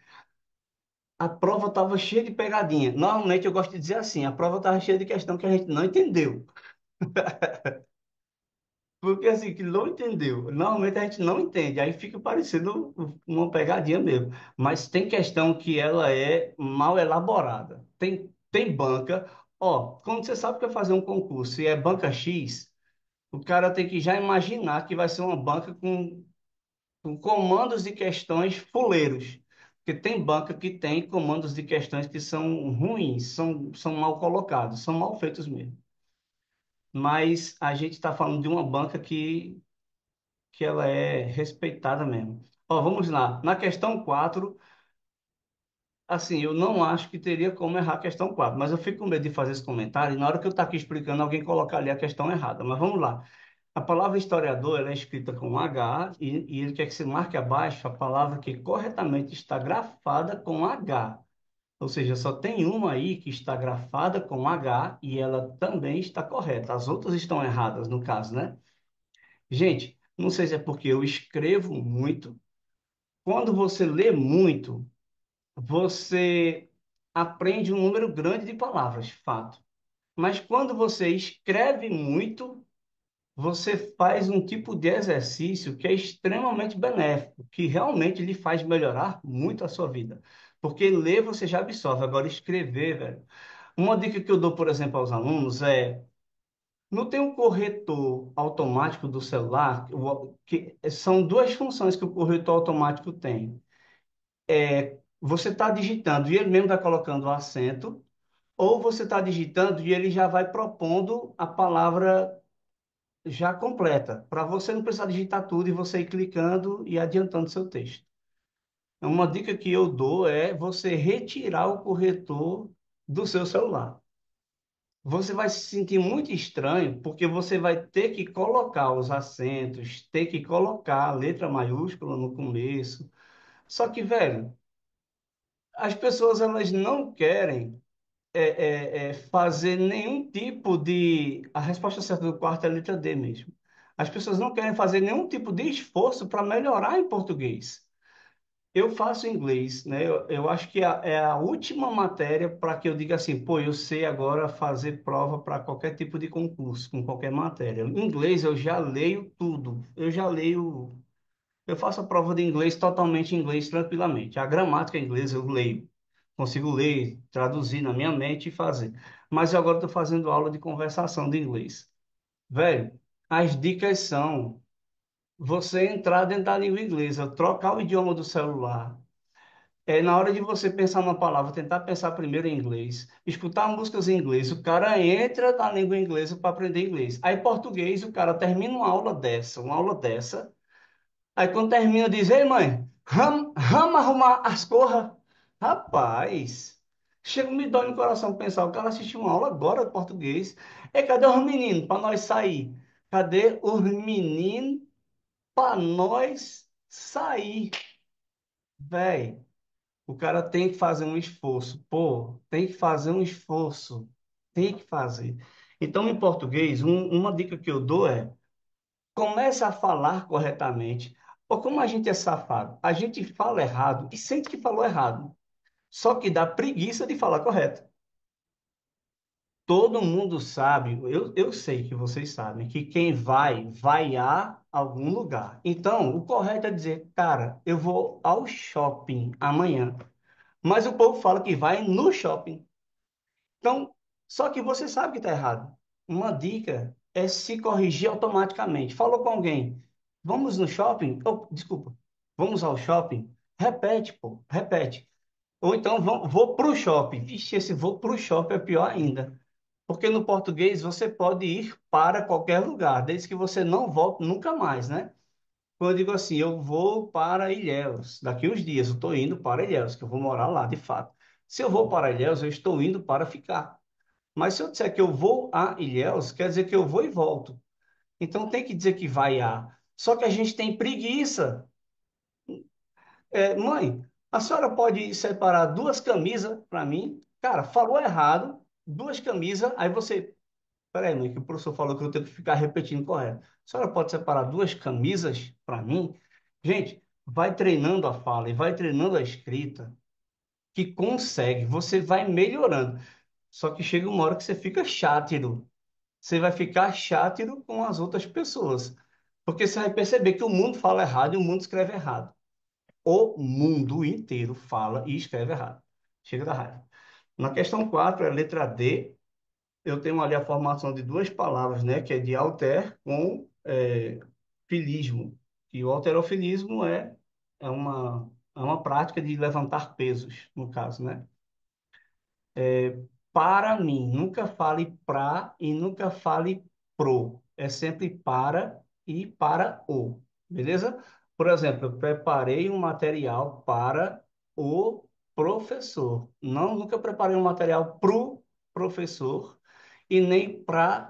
a prova estava cheia de pegadinha. Normalmente eu gosto de dizer assim, a prova estava cheia de questão que a gente não entendeu. Porque assim, que não entendeu. Normalmente a gente não entende, aí fica parecendo uma pegadinha mesmo. Mas tem questão que ela é mal elaborada. Tem banca. Ó, quando você sabe que vai fazer um concurso e é banca X, o cara tem que já imaginar que vai ser uma banca com comandos de questões fuleiros. Porque tem banca que tem comandos de questões que são ruins, são mal colocados, são mal feitos mesmo. Mas a gente está falando de uma banca que ela é respeitada mesmo. Ó, vamos lá. Na questão 4 assim, eu não acho que teria como errar a questão 4 mas eu fico com medo de fazer esse comentário e na hora que eu estou aqui explicando, alguém colocar ali a questão errada. Mas vamos lá. A palavra historiador, ela é escrita com H e ele quer que se marque abaixo a palavra que corretamente está grafada com H. Ou seja, só tem uma aí que está grafada com H e ela também está correta. As outras estão erradas, no caso, né? Gente, não sei se é porque eu escrevo muito. Quando você lê muito, você aprende um número grande de palavras, fato. Mas quando você escreve muito, você faz um tipo de exercício que é extremamente benéfico, que realmente lhe faz melhorar muito a sua vida. Porque ler você já absorve, agora escrever, velho. Uma dica que eu dou, por exemplo, aos alunos é: não tem um corretor automático do celular, que são duas funções que o corretor automático tem. Você está digitando e ele mesmo está colocando o acento, ou você está digitando e ele já vai propondo a palavra já completa, para você não precisar digitar tudo e você ir clicando e adiantando seu texto. Então, uma dica que eu dou é você retirar o corretor do seu celular. Você vai se sentir muito estranho, porque você vai ter que colocar os acentos, ter que colocar a letra maiúscula no começo. Só que, velho, as pessoas elas não querem fazer nenhum tipo de. A resposta certa do quarto é a letra D mesmo. As pessoas não querem fazer nenhum tipo de esforço para melhorar em português. Eu faço inglês, né? Eu acho que é a última matéria para que eu diga assim, pô, eu sei agora fazer prova para qualquer tipo de concurso, com qualquer matéria. Em inglês eu já leio tudo. Eu já leio. Eu faço a prova de inglês totalmente em inglês tranquilamente. A gramática em inglês eu leio. Consigo ler, traduzir na minha mente e fazer. Mas eu agora estou fazendo aula de conversação de inglês. Velho, as dicas são você entrar dentro da língua inglesa, trocar o idioma do celular. Na hora de você pensar numa palavra, tentar pensar primeiro em inglês, escutar músicas em inglês, o cara entra na língua inglesa para aprender inglês. Aí, português, o cara termina uma aula dessa. Aí quando termina, diz: Ei, mãe, vamos arrumar as corras. Rapaz, chega, me dói no coração pensar: o cara assistiu uma aula agora de português. Cadê os meninos para nós sair? Cadê os meninos para nós sair? Véi, o cara tem que fazer um esforço. Pô, tem que fazer um esforço. Tem que fazer. Então, em português, uma dica que eu dou é: começa a falar corretamente. Ou como a gente é safado, a gente fala errado e sente que falou errado. Só que dá preguiça de falar correto. Todo mundo sabe, eu sei que vocês sabem, que quem vai a algum lugar. Então, o correto é dizer, cara, eu vou ao shopping amanhã. Mas o povo fala que vai no shopping. Então, só que você sabe que está errado. Uma dica é se corrigir automaticamente. Falou com alguém, vamos no shopping? Oh, desculpa, vamos ao shopping? Repete, pô, repete. Ou então, vou para o shopping. Vixe, esse vou para o shopping é pior ainda. Porque no português você pode ir para qualquer lugar, desde que você não volte nunca mais, né? Quando eu digo assim, eu vou para Ilhéus, daqui uns dias eu estou indo para Ilhéus, que eu vou morar lá de fato. Se eu vou para Ilhéus, eu estou indo para ficar. Mas se eu disser que eu vou a Ilhéus, quer dizer que eu vou e volto. Então tem que dizer que vai a. Só que a gente tem preguiça. Mãe, a senhora pode separar duas camisas para mim? Cara, falou errado, duas camisas, aí você. Peraí, mãe, que o professor falou que eu tenho que ficar repetindo correto. A senhora pode separar duas camisas para mim? Gente, vai treinando a fala e vai treinando a escrita, que consegue, você vai melhorando. Só que chega uma hora que você fica chato, você vai ficar chátiro com as outras pessoas. Porque você vai perceber que o mundo fala errado e o mundo escreve errado. O mundo inteiro fala e escreve errado. Chega da raiva. Na questão 4 é a letra D. Eu tenho ali a formação de duas palavras, né? Que é de alter com filismo. E o halterofilismo é uma prática de levantar pesos, no caso, né? Para mim, nunca fale pra e nunca fale pro. É sempre para e para o. Beleza? Por exemplo, eu preparei um material para o professor. Não, nunca preparei um material pro professor e nem para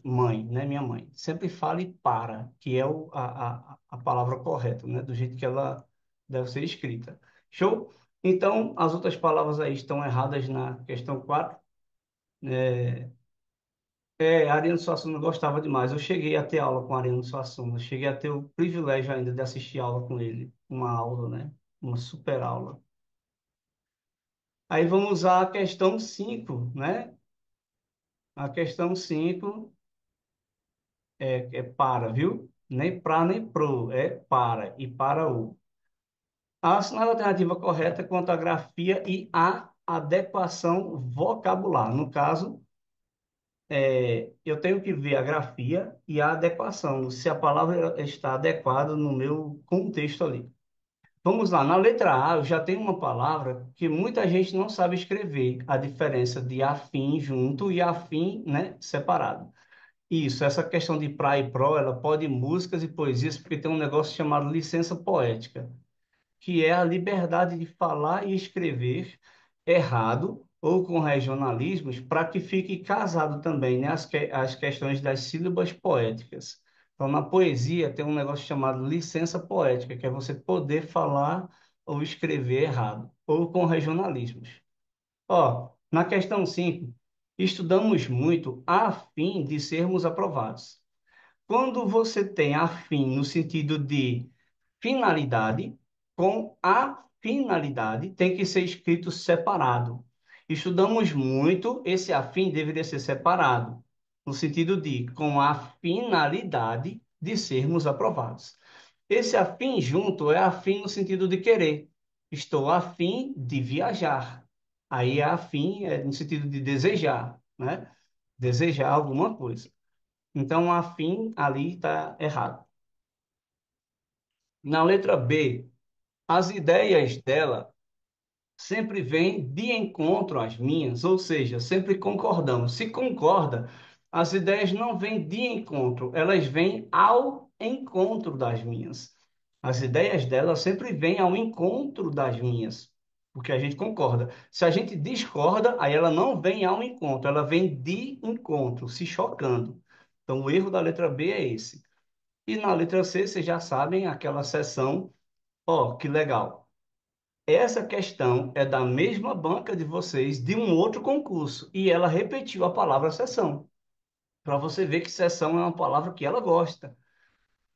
mãe, né? Minha mãe. Sempre fale para, que é a palavra correta, né? Do jeito que ela deve ser escrita. Show? Então, as outras palavras aí estão erradas na questão 4. Ariano Suassuna gostava demais. Eu cheguei a ter aula com Ariano Suassuna. Cheguei a ter o privilégio ainda de assistir aula com ele. Uma aula, né? Uma super aula. Aí vamos usar a questão 5, né? A questão 5 é para, viu? Nem para, nem pro. É para e para o. A alternativa correta quanto à grafia e a adequação vocabular. No caso, eu tenho que ver a grafia e a adequação, se a palavra está adequada no meu contexto ali. Vamos lá, na letra A, eu já tenho uma palavra que muita gente não sabe escrever, a diferença de afim junto e afim, né, separado. Isso, essa questão de pra e pró, ela pode ir músicas e poesias, porque tem um negócio chamado licença poética, que é a liberdade de falar e escrever errado ou com regionalismos para que fique casado também, né, as questões das sílabas poéticas. Então, na poesia tem um negócio chamado licença poética, que é você poder falar ou escrever errado, ou com regionalismos. Ó, na questão 5, estudamos muito a fim de sermos aprovados. Quando você tem a fim no sentido de finalidade, com a finalidade tem que ser escrito separado. Estudamos muito, esse afim deveria ser separado, no sentido de com a finalidade de sermos aprovados. Esse afim junto é afim no sentido de querer. Estou afim de viajar. Aí é afim é no sentido de desejar, né? Desejar alguma coisa. Então, afim ali está errado. Na letra B, as ideias dela sempre vêm de encontro às minhas, ou seja, sempre concordamos. Se concorda, as ideias não vêm de encontro, elas vêm ao encontro das minhas. As ideias dela sempre vêm ao encontro das minhas, porque a gente concorda. Se a gente discorda, aí ela não vem ao encontro, ela vem de encontro, se chocando. Então, o erro da letra B é esse. E na letra C, vocês já sabem aquela seção. Ó, que legal. Essa questão é da mesma banca de vocês de um outro concurso e ela repetiu a palavra sessão, para você ver que sessão é uma palavra que ela gosta.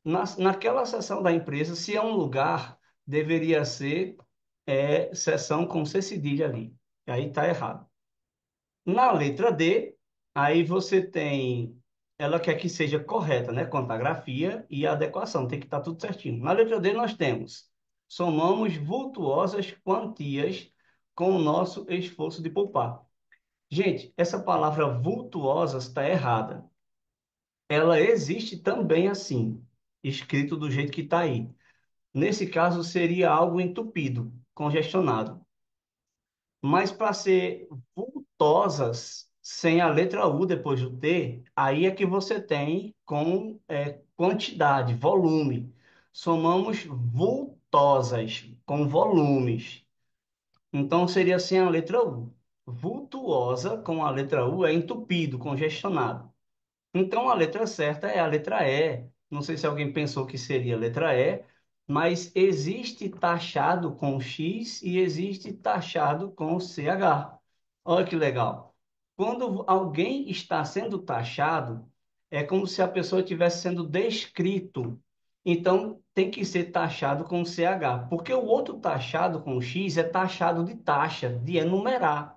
Naquela sessão da empresa, se é um lugar, deveria ser sessão com C cedilha ali. E aí está errado. Na letra D, aí você tem, ela quer que seja correta, né? Quanto à grafia e a adequação, tem que estar tudo certinho. Na letra D nós temos, somamos vultuosas quantias com o nosso esforço de poupar. Gente, essa palavra vultuosas está errada. Ela existe também assim, escrito do jeito que está aí. Nesse caso, seria algo entupido, congestionado. Mas para ser vultosas, sem a letra U depois do T, aí é que você tem com quantidade, volume. Somamos vultosas, com volumes. Então seria sem a letra U. Vultuosa com a letra U é entupido, congestionado. Então a letra certa é a letra E. Não sei se alguém pensou que seria a letra E, mas existe taxado com X e existe taxado com CH. Olha que legal. Quando alguém está sendo taxado, é como se a pessoa estivesse sendo descrito. Então tem que ser taxado com CH, porque o outro taxado com X é taxado de taxa, de enumerar.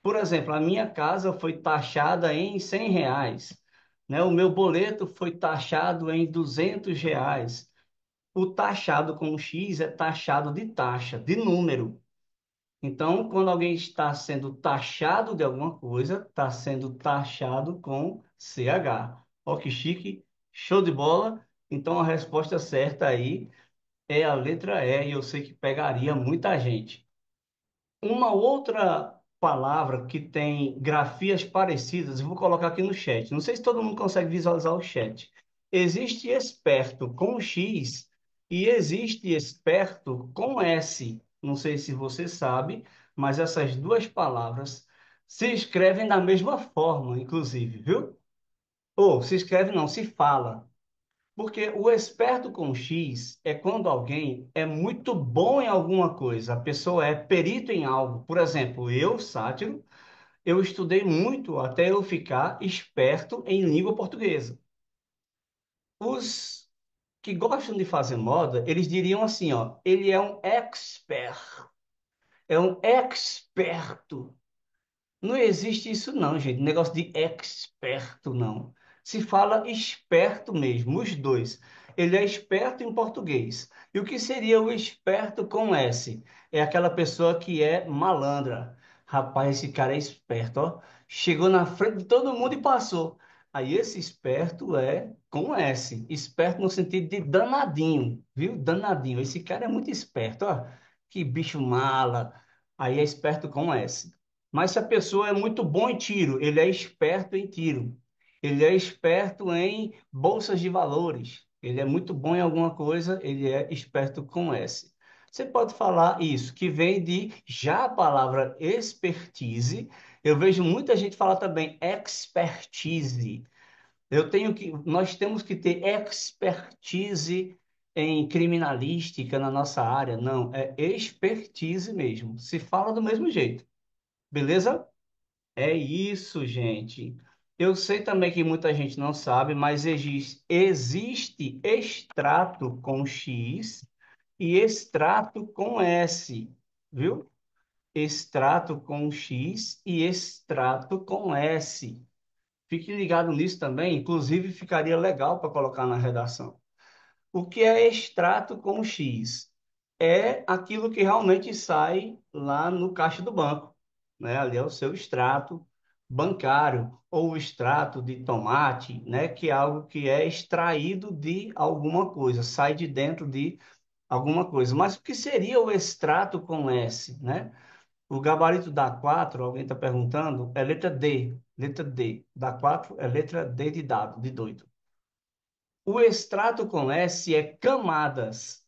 Por exemplo, a minha casa foi taxada em R$ 100, né? O meu boleto foi taxado em R$ 200. O taxado com X é taxado de taxa, de número. Então, quando alguém está sendo taxado de alguma coisa, está sendo taxado com CH. Ó, que chique, show de bola. Então, a resposta certa aí é a letra E, e eu sei que pegaria muita gente. Uma outra palavra que tem grafias parecidas, eu vou colocar aqui no chat. Não sei se todo mundo consegue visualizar o chat. Existe esperto com X e existe esperto com S. Não sei se você sabe, mas essas duas palavras se escrevem da mesma forma, inclusive, viu? Ou se escreve, não, se fala. Porque o esperto com X é quando alguém é muito bom em alguma coisa, a pessoa é perito em algo. Por exemplo, eu, Sátiro, eu estudei muito até eu ficar esperto em língua portuguesa. Os que gostam de fazer moda, eles diriam assim, ó, ele é um expert, é um experto. Não existe isso não, gente. Negócio de experto, não. Se fala esperto mesmo, os dois. Ele é esperto em português. E o que seria o esperto com S? É aquela pessoa que é malandra. Rapaz, esse cara é esperto, ó. Chegou na frente de todo mundo e passou. Aí esse esperto é com S. Esperto no sentido de danadinho, viu? Danadinho. Esse cara é muito esperto, ó. Que bicho mala. Aí é esperto com S. Mas se a pessoa é muito bom em tiro, ele é esperto em tiro. Ele é esperto em bolsas de valores. Ele é muito bom em alguma coisa, ele é esperto com S. Você pode falar isso, que vem de já a palavra expertise. Eu vejo muita gente falar também expertise. Nós temos que ter expertise em criminalística na nossa área. Não, é expertise mesmo. Se fala do mesmo jeito. Beleza? É isso, gente. Eu sei também que muita gente não sabe, mas existe extrato com X e extrato com S, viu? Extrato com X e extrato com S. Fique ligado nisso também, inclusive ficaria legal para colocar na redação. O que é extrato com X? É aquilo que realmente sai lá no caixa do banco, né? Ali é o seu extrato bancário ou o extrato de tomate, né? Que é algo que é extraído de alguma coisa, sai de dentro de alguma coisa. Mas o que seria o extrato com S, né? O gabarito da 4, alguém está perguntando, é letra D. Letra D. Da 4 é letra D de dado, de doido. O extrato com S é camadas.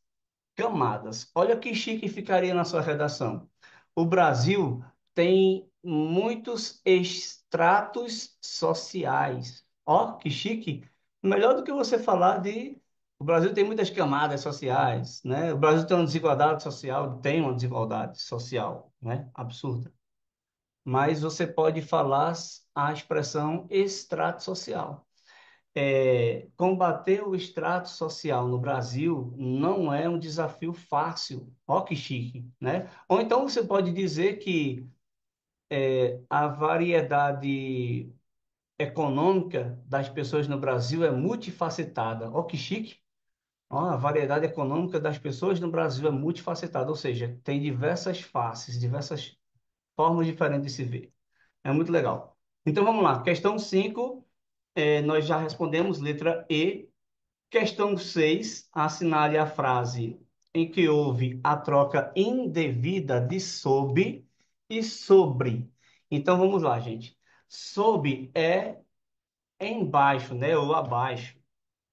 Camadas. Olha que chique ficaria na sua redação. O Brasil tem muitos estratos sociais. Ó, que chique. Melhor do que você falar de. O Brasil tem muitas camadas sociais, né? O Brasil tem uma desigualdade social, tem uma desigualdade social, né? Absurda. Mas você pode falar a expressão extrato social. Combater o extrato social no Brasil não é um desafio fácil. Ó, que chique, né? Ou então você pode dizer que a variedade econômica das pessoas no Brasil é multifacetada. Ó, que chique. Ó, a variedade econômica das pessoas no Brasil é multifacetada, ou seja, tem diversas faces, diversas formas diferentes de se ver. É muito legal. Então vamos lá. Questão 5, nós já respondemos, letra E. Questão 6, assinale a frase em que houve a troca indevida de sob e sobre. Então vamos lá, gente. Sob é embaixo, né, ou abaixo,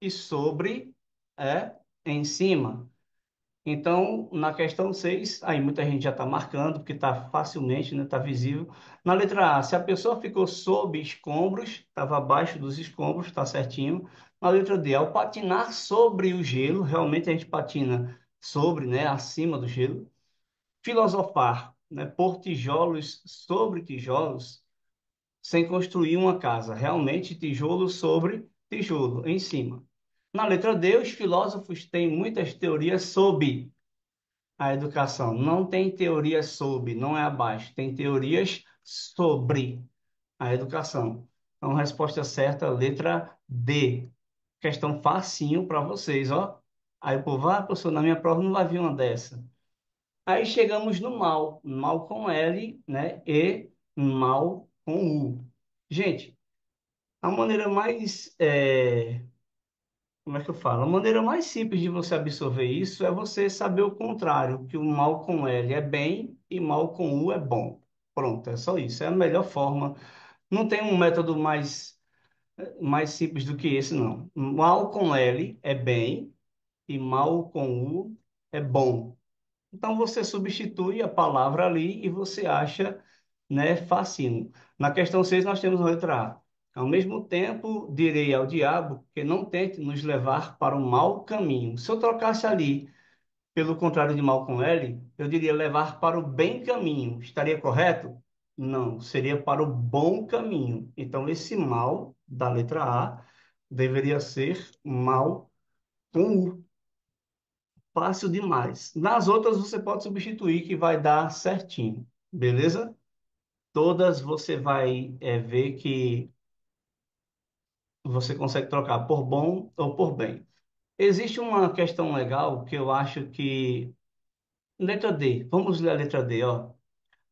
e sobre é em cima. Então, na questão 6, aí muita gente já está marcando, porque está facilmente, né, está visível. Na letra A, se a pessoa ficou sob escombros, estava abaixo dos escombros, está certinho. Na letra D, ao patinar sobre o gelo, realmente a gente patina sobre, né, acima do gelo. Filosofar, né, por tijolos sobre tijolos, sem construir uma casa. Realmente, tijolo sobre tijolo, em cima. Na letra D, os filósofos têm muitas teorias sobre a educação. Não tem teoria sobre, não é abaixo, tem teorias sobre a educação. Então, resposta certa, letra D. Questão facinho para vocês, ó. Aí o povo, ah, professor, na minha prova não vai vir uma dessa. Aí chegamos no mal, mal com L, né? E mal com U. Gente, a maneira mais, como é que eu falo? A maneira mais simples de você absorver isso é você saber o contrário, que o mal com L é bem e mal com U é bom. Pronto, é só isso. É a melhor forma. Não tem um método mais simples do que esse, não. Mal com L é bem e mal com U é bom. Então você substitui a palavra ali e você acha, né, facinho. Na questão 6 nós temos a letra A. Ao mesmo tempo, direi ao diabo que não tente nos levar para o mau caminho. Se eu trocasse ali pelo contrário de mal com L, eu diria levar para o bem caminho. Estaria correto? Não, seria para o bom caminho. Então esse mal da letra A deveria ser mal com U. Fácil demais. Nas outras você pode substituir que vai dar certinho, beleza? Todas você vai ver que você consegue trocar por bom ou por bem. Existe uma questão legal que eu acho que. Letra D, vamos ler a letra D, ó.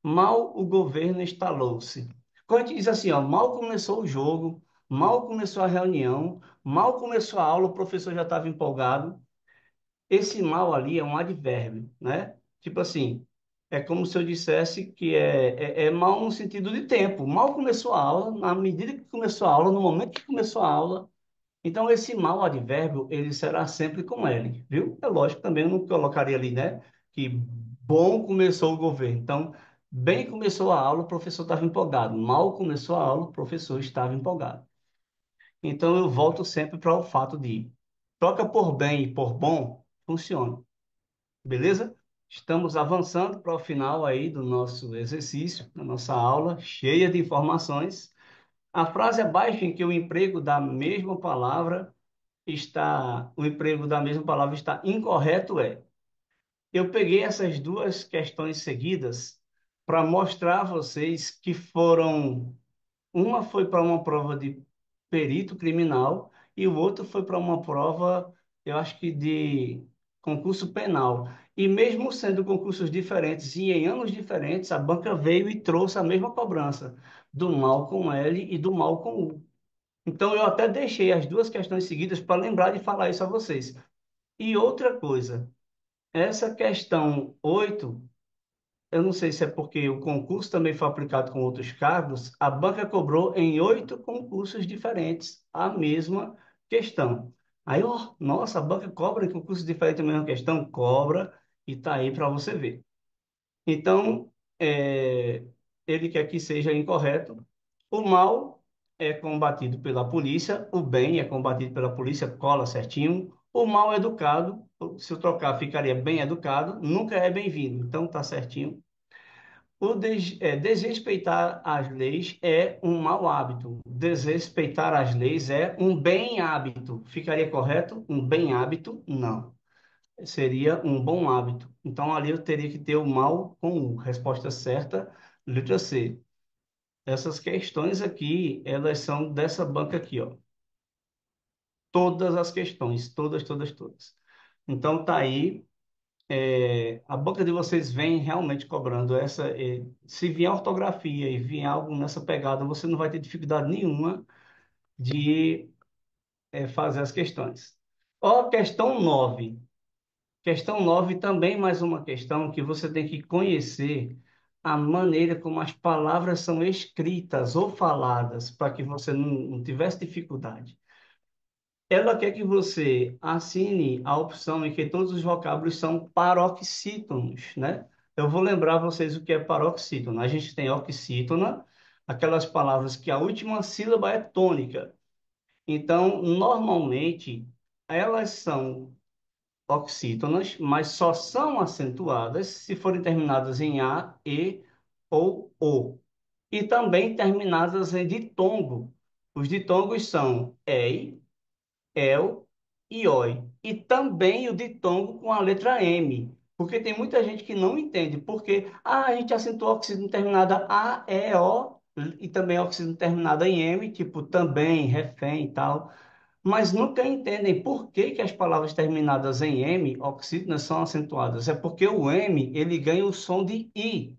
Mal o governo instalou-se. Quando a gente diz assim, ó, mal começou o jogo, mal começou a reunião, mal começou a aula, o professor já estava empolgado. Esse mal ali é um advérbio, né? Tipo assim, é como se eu dissesse que é mal no sentido de tempo. Mal começou a aula, na medida que começou a aula, no momento que começou a aula. Então, esse mal advérbio, ele será sempre com L, viu? É lógico, também eu não colocaria ali, né? Que bom começou o governo. Então, bem começou a aula, o professor estava empolgado. Mal começou a aula, o professor estava empolgado. Então, eu volto sempre para o fato de troca por bem e por bom, funciona. Beleza? Estamos avançando para o final aí do nosso exercício, da nossa aula, cheia de informações. A frase abaixo em que o emprego da mesma palavra está incorreto é. Eu peguei essas duas questões seguidas para mostrar a vocês que foram uma foi para uma prova de perito criminal e o outro foi para uma prova, eu acho que de concurso penal. E mesmo sendo concursos diferentes e em anos diferentes, a banca veio e trouxe a mesma cobrança do mal com L e do mal com U. Então eu até deixei as duas questões seguidas para lembrar de falar isso a vocês. E outra coisa, essa questão 8 eu não sei se é porque o concurso também foi aplicado com outros cargos, a banca cobrou em 8 concursos diferentes a mesma questão. Aí, ó, nossa, a banca cobra em concursos diferentes a mesma questão? Cobra e tá aí para você ver. Então, ele quer que seja incorreto. O mal é combatido pela polícia, o bem é combatido pela polícia, cola certinho. O mal educado, se eu trocar, ficaria bem educado, nunca é bem-vindo. Então, tá certinho. Desrespeitar as leis é um mau hábito. Desrespeitar as leis é um bem hábito. Ficaria correto? Um bem hábito? Não. Seria um bom hábito. Então ali eu teria que ter o mal com o. Resposta certa, letra C. Essas questões aqui, elas são dessa banca aqui, ó. Todas as questões, todas, todas, todas. Então tá aí. A banca de vocês vem realmente cobrando essa. Se vier ortografia e vier algo nessa pegada, você não vai ter dificuldade nenhuma de fazer as questões. Ó, questão 9. Questão 9 também mais uma questão que você tem que conhecer a maneira como as palavras são escritas ou faladas para que você não tivesse dificuldade. Ela quer que você assine a opção em que todos os vocábulos são paroxítonos, né? Eu vou lembrar vocês o que é paroxítono. A gente tem oxítona, aquelas palavras que a última sílaba é tônica. Então, normalmente, elas são oxítonas, mas só são acentuadas se forem terminadas em A, E ou O. E também terminadas em ditongo. Os ditongos são EI, El e Oi. E também o ditongo com a letra M. Porque tem muita gente que não entende. Porque a gente acentua oxítono terminada A, E, O, e também oxítono terminada em M, tipo também, refém e tal. Mas nunca entendem por que que as palavras terminadas em M, oxítonas, são acentuadas. É porque o M, ele ganha o som de I.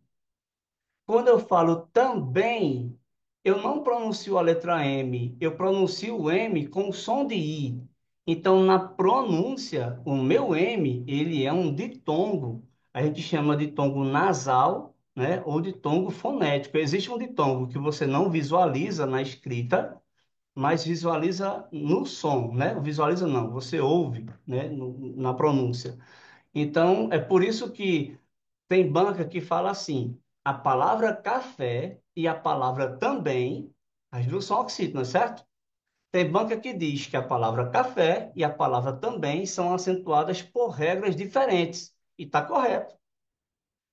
Quando eu falo também, eu não pronuncio a letra M, eu pronuncio o M com o som de I. Então, na pronúncia, o meu M, ele é um ditongo. A gente chama de ditongo nasal, né, ou ditongo fonético. Existe um ditongo que você não visualiza na escrita, mas visualiza no som, né? Visualiza não, você ouve, né, na pronúncia. Então, é por isso que tem banca que fala assim: a palavra café e a palavra também, as duas são oxítonas, certo? Tem banca que diz que a palavra café e a palavra também são acentuadas por regras diferentes. E está correto.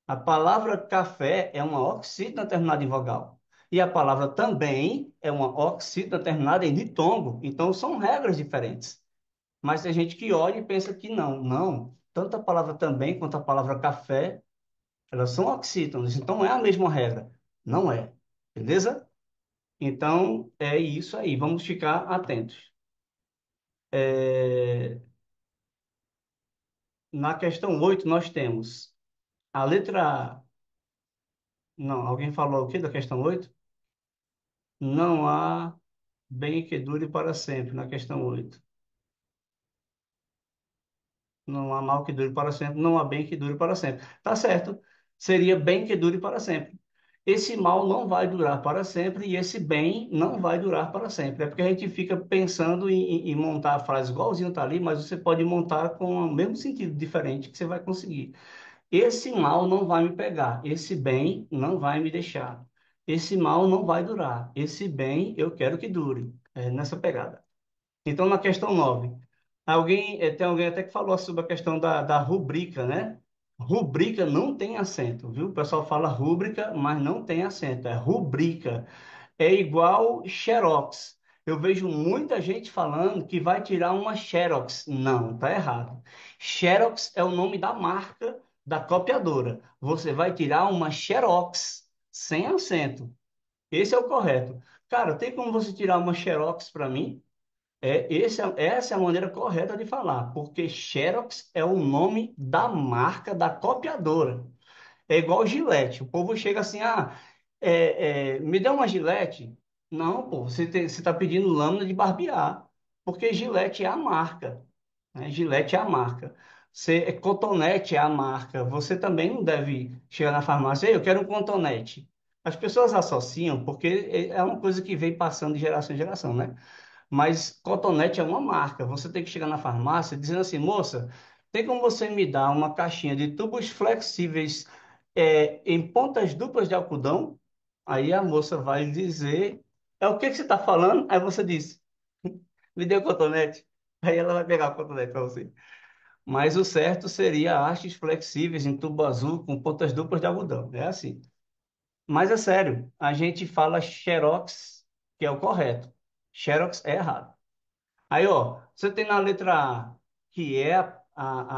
A palavra café é uma oxítona terminada em vogal. E a palavra também é uma oxítona terminada em ditongo. Então são regras diferentes. Mas tem gente que olha e pensa que não. Não. Tanto a palavra também quanto a palavra café, elas são oxítonas, então é a mesma regra. Não é. Beleza? Então é isso aí. Vamos ficar atentos. É, Na questão 8 nós temos a letra A. Não, alguém falou o quê da questão 8? Não há bem que dure para sempre, na questão 8. Não há mal que dure para sempre, não há bem que dure para sempre. Tá certo. Seria bem que dure para sempre. Esse mal não vai durar para sempre e esse bem não vai durar para sempre. É porque a gente fica pensando em montar a frase igualzinho tá ali, mas você pode montar com o mesmo sentido diferente que você vai conseguir. Esse mal não vai me pegar, esse bem não vai me deixar. Esse mal não vai durar, esse bem eu quero que dure. É nessa pegada. Então, na questão 9 tem alguém até que falou sobre a questão da rubrica, né? Rubrica não tem acento, viu? O pessoal fala rúbrica, mas não tem acento, é rubrica. É igual Xerox. Eu vejo muita gente falando que vai tirar uma Xerox. Não, tá errado. Xerox é o nome da marca da copiadora. Você vai tirar uma Xerox sem acento. Esse é o correto. Cara, tem como você tirar uma Xerox para mim? Essa é a maneira correta de falar, porque Xerox é o nome da marca da copiadora. É igual Gillette. O povo chega assim, me dá uma Gillette. Não, pô, você está pedindo lâmina de barbear, porque Gillette é a marca, né? Gillette é a marca. Cotonete é a marca. Você também não deve chegar na farmácia, "Ei, eu quero um cotonete." As pessoas associam porque é uma coisa que vem passando de geração em geração, né? Mas cotonete é uma marca. Você tem que chegar na farmácia dizendo assim, moça, tem como você me dar uma caixinha de tubos flexíveis em pontas duplas de algodão? Aí a moça vai dizer, é o que que você está falando? Aí você diz, me dê o cotonete. Aí ela vai pegar o cotonete para você. Mas o certo seria hastes flexíveis em tubo azul com pontas duplas de algodão. É assim. Mas é sério, a gente fala Xerox, que é o correto. Xerox é errado. Aí, ó, você tem na letra A, que é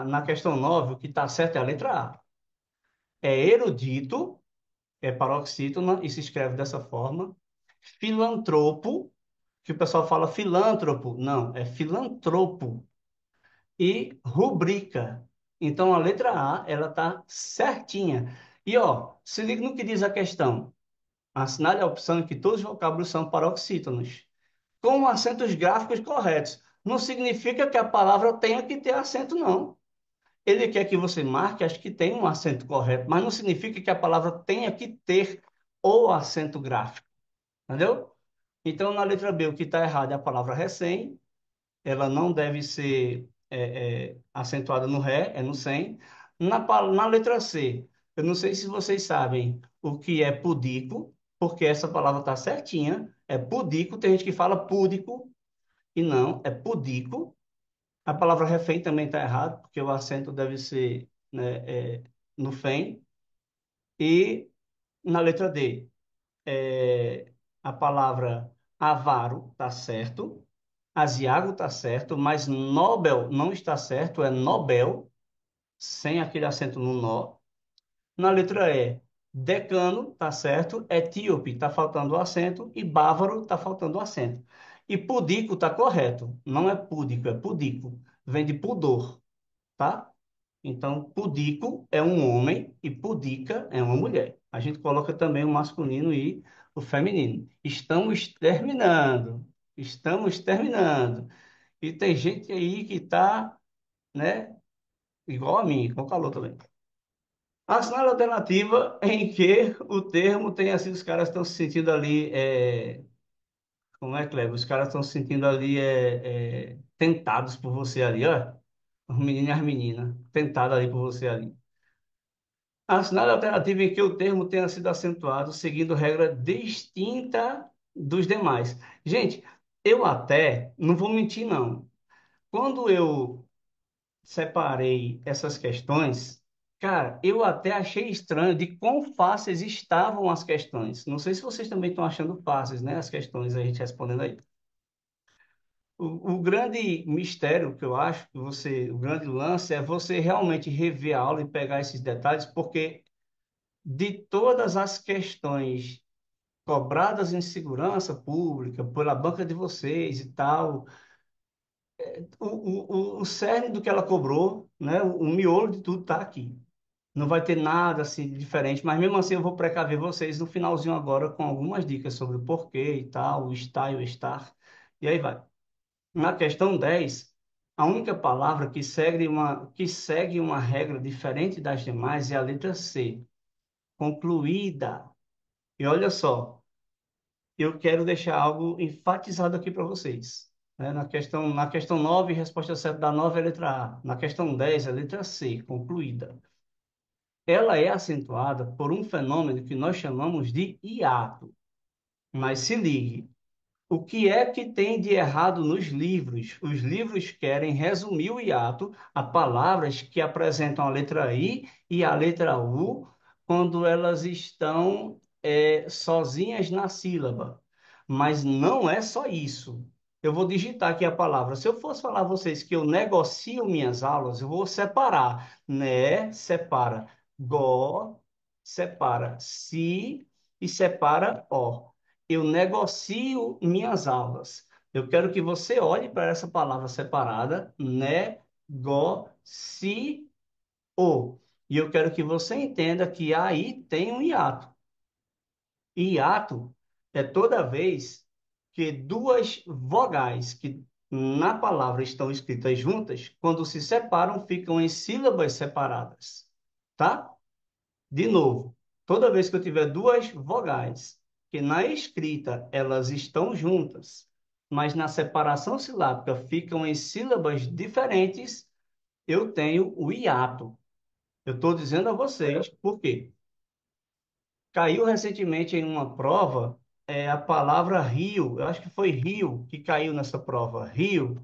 na questão 9 o que está certo é a letra A. É erudito, é paroxítona, e se escreve dessa forma. Filantropo, que o pessoal fala filântropo, não, é filantropo. E rubrica. Então, a letra A, ela está certinha. E, ó, se liga no que diz a questão. Assinale a opção em que todos os vocábulos são paroxítonos com acentos gráficos corretos. Não significa que a palavra tenha que ter acento, não. Ele quer que você marque, acho que tem um acento correto, mas não significa que a palavra tenha que ter o acento gráfico, entendeu? Então, na letra B, o que está errado é a palavra recém, ela não deve ser acentuada no ré, é no sem. Na letra C, eu não sei se vocês sabem o que é pudico, porque essa palavra está certinha, é pudico, tem gente que fala púdico, e não, é pudico. A palavra refém também está errado, porque o acento deve ser, né, no fém. E na letra D, a palavra avaro está certo, asiago está certo, mas Nobel não está certo, é Nobel, sem aquele acento no nó. Na letra E, decano, tá certo. Etíope, tá faltando o acento. E bávaro, tá faltando o acento. E pudico tá correto. Não é púdico, é pudico. Vem de pudor, tá? Então, pudico é um homem e pudica é uma mulher. A gente coloca também o masculino e o feminino. Estamos terminando. Estamos terminando. E tem gente aí que tá, né, igual a mim, com calor também. Assinar alternativa em que o termo tem assim, os caras estão se sentindo ali, como é, Kleber? Os caras estão se sentindo ali tentados por você ali, ó. Os meninos e as meninas, tentados ali por você ali. Assinar alternativa em que o termo tenha sido acentuado seguindo regra distinta dos demais. Gente, eu até, não vou mentir não, quando eu separei essas questões, cara, eu até achei estranho de quão fáceis estavam as questões. Não sei se vocês também estão achando fáceis, né? As questões a gente respondendo aí. O grande mistério que eu acho que o grande lance é você realmente rever a aula e pegar esses detalhes, porque de todas as questões cobradas em segurança pública, pela banca de vocês e tal, o cerne do que ela cobrou, né? O miolo de tudo está aqui. Não vai ter nada assim de diferente, mas mesmo assim eu vou precaver vocês no finalzinho agora com algumas dicas sobre o porquê e tal, o estar e o estar, e aí vai. Na questão 10, a única palavra que segue uma regra diferente das demais é a letra C, concluída. E olha só, eu quero deixar algo enfatizado aqui para vocês. Né? Na questão 9, resposta certa da 9 é a letra A. Na questão 10 é a letra C, concluída. Ela é acentuada por um fenômeno que nós chamamos de hiato. Mas se ligue, o que é que tem de errado nos livros? Os livros querem resumir o hiato a palavras que apresentam a letra I e a letra U quando elas estão sozinhas na sílaba. Mas não é só isso. Eu vou digitar aqui a palavra. Se eu fosse falar a vocês que eu negocio minhas aulas, eu vou separar. Né, separa. Go, separa. Si e separa ó. Eu negocio minhas aulas. Eu quero que você olhe para essa palavra separada, negocio. E eu quero que você entenda que aí tem um hiato. Hiato é toda vez que duas vogais que na palavra estão escritas juntas, quando se separam, ficam em sílabas separadas. Tá? De novo, toda vez que eu tiver duas vogais que na escrita elas estão juntas, mas na separação silábica ficam em sílabas diferentes, eu tenho o hiato. Eu estou dizendo a vocês por quê. Caiu recentemente em uma prova a palavra rio. Eu acho que foi rio que caiu nessa prova. Rio.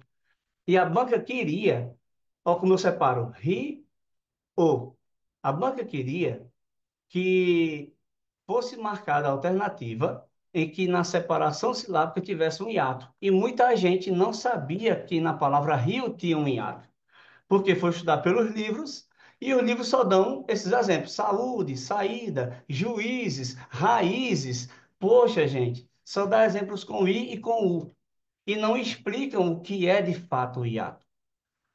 E a banca queria, olha como eu separo, ri, o. A banca queria que fosse marcada a alternativa em que na separação silábica tivesse um hiato. E muita gente não sabia que na palavra rio tinha um hiato, porque foi estudar pelos livros e os livros só dão esses exemplos: saúde, saída, juízes, raízes. Poxa, gente, só dá exemplos com i e com u e não explicam o que é de fato o hiato.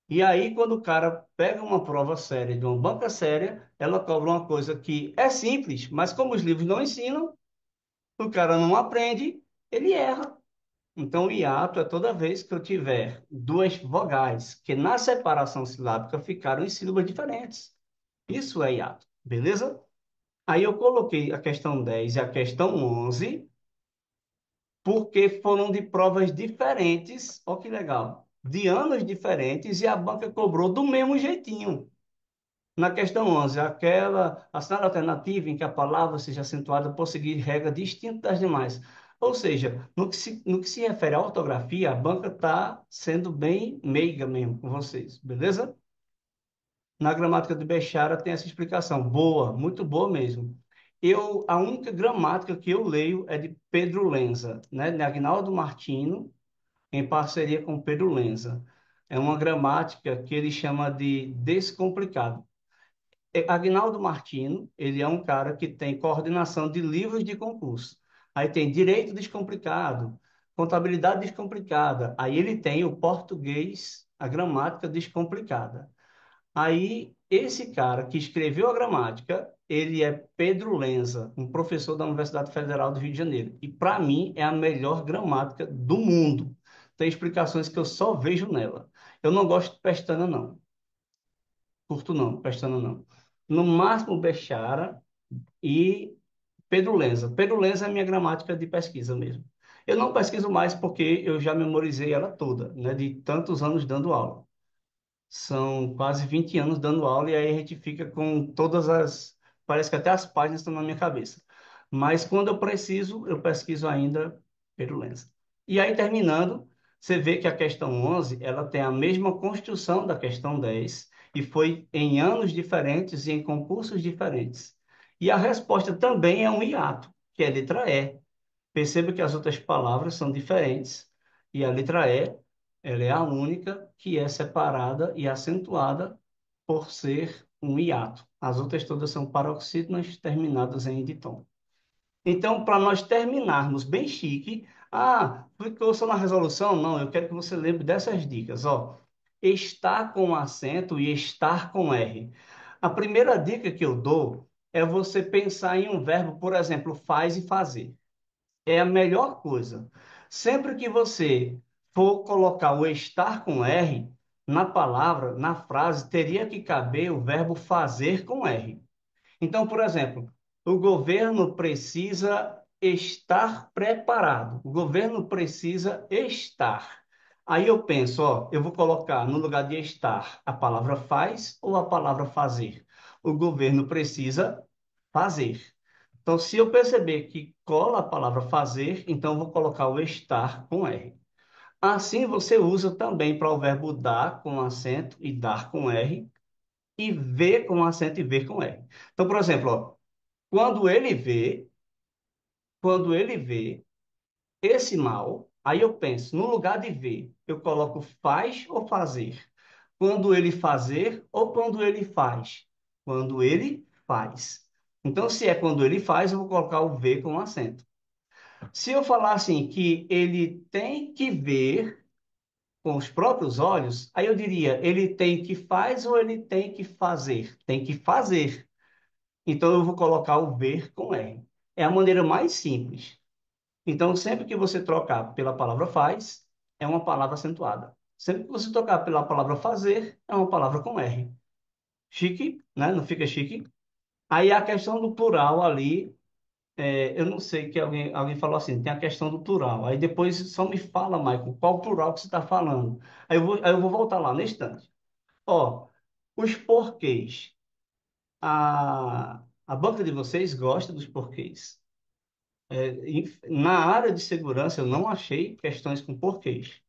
E aí, quando o cara pega uma prova séria de uma banca séria, ela cobra uma coisa que é simples, mas como os livros não ensinam, o cara não aprende, ele erra. Então, o hiato é toda vez que eu tiver duas vogais que na separação silábica ficaram em sílabas diferentes. Isso é hiato, beleza? Aí eu coloquei a questão 10 e a questão 11 porque foram de provas diferentes, ó que legal, de anos diferentes e a banca cobrou do mesmo jeitinho. Na questão 11, aquela assinale alternativa em que a palavra seja acentuada por seguir regra distinta das demais. Ou seja, no que se refere à ortografia, a banca está sendo bem meiga mesmo com vocês, beleza? Na gramática de Bechara tem essa explicação. Boa, muito boa mesmo. A única gramática que eu leio é de Pedro Lenza, né? De Agnaldo Martino, em parceria com Pedro Lenza. É uma gramática que ele chama de descomplicado. Agnaldo Martino, ele é um cara que tem coordenação de livros de concurso. Aí tem Direito Descomplicado, Contabilidade Descomplicada. Aí ele tem o Português, a Gramática Descomplicada. Aí, esse cara que escreveu a gramática, ele é Pedro Lenza, um professor da Universidade Federal do Rio de Janeiro. E, para mim, é a melhor gramática do mundo. Tem explicações que eu só vejo nela. Eu não gosto de pestana, não. Curto, não. Pestana, não. No máximo, Bechara e Pedro Lenza. Pedro Lenza é a minha gramática de pesquisa mesmo. Eu não pesquiso mais porque eu já memorizei ela toda, né, de tantos anos dando aula. São quase 20 anos dando aula e aí a gente fica com todas as. Parece que até as páginas estão na minha cabeça. Mas quando eu preciso, eu pesquiso ainda Perulense. E aí, terminando, você vê que a questão 11 ela tem a mesma construção da questão 10 e foi em anos diferentes e em concursos diferentes. E a resposta também é um hiato, que é a letra E. Perceba que as outras palavras são diferentes e a letra E, ela é a única que é separada e acentuada por ser um hiato. As outras todas são paroxítonas terminadas em ditom. Então, para nós terminarmos bem chique, ficou só na resolução? Não, eu quero que você lembre dessas dicas, ó. Estar com acento e estar com R. A primeira dica que eu dou é você pensar em um verbo, por exemplo, faz e fazer. É a melhor coisa. Sempre que você for colocar o estar com R na palavra, na frase, teria que caber o verbo fazer com R. Então, por exemplo, o governo precisa estar preparado. O governo precisa estar. Aí eu penso, ó, eu vou colocar no lugar de estar a palavra faz ou a palavra fazer. O governo precisa fazer. Então, se eu perceber que cola a palavra fazer, então eu vou colocar o estar com R. Assim, você usa também para o verbo dar com acento e dar com R, e ver com acento e ver com R. Então, por exemplo, ó, quando ele vê, quando ele vê esse mal, aí eu penso, no lugar de ver, eu coloco faz ou fazer. Quando ele fazer ou quando ele faz. Quando ele faz. Então, se é quando ele faz, eu vou colocar o ver com acento. Se eu falar assim que ele tem que ver com os próprios olhos, aí eu diria, ele tem que faz ou ele tem que fazer? Tem que fazer. Então eu vou colocar o ver com R. É a maneira mais simples. Então, sempre que você trocar pela palavra faz, é uma palavra acentuada. Sempre que você trocar pela palavra fazer, é uma palavra com R. Chique, né? Não fica chique? Aí a questão do plural ali, eu não sei que alguém falou assim, tem a questão do plural. Aí depois só me fala, Michael, qual plural que você está falando. Aí eu vou voltar lá no instante. Ó, os porquês. A banca de vocês gosta dos porquês. Na área de segurança, eu não achei questões com porquês,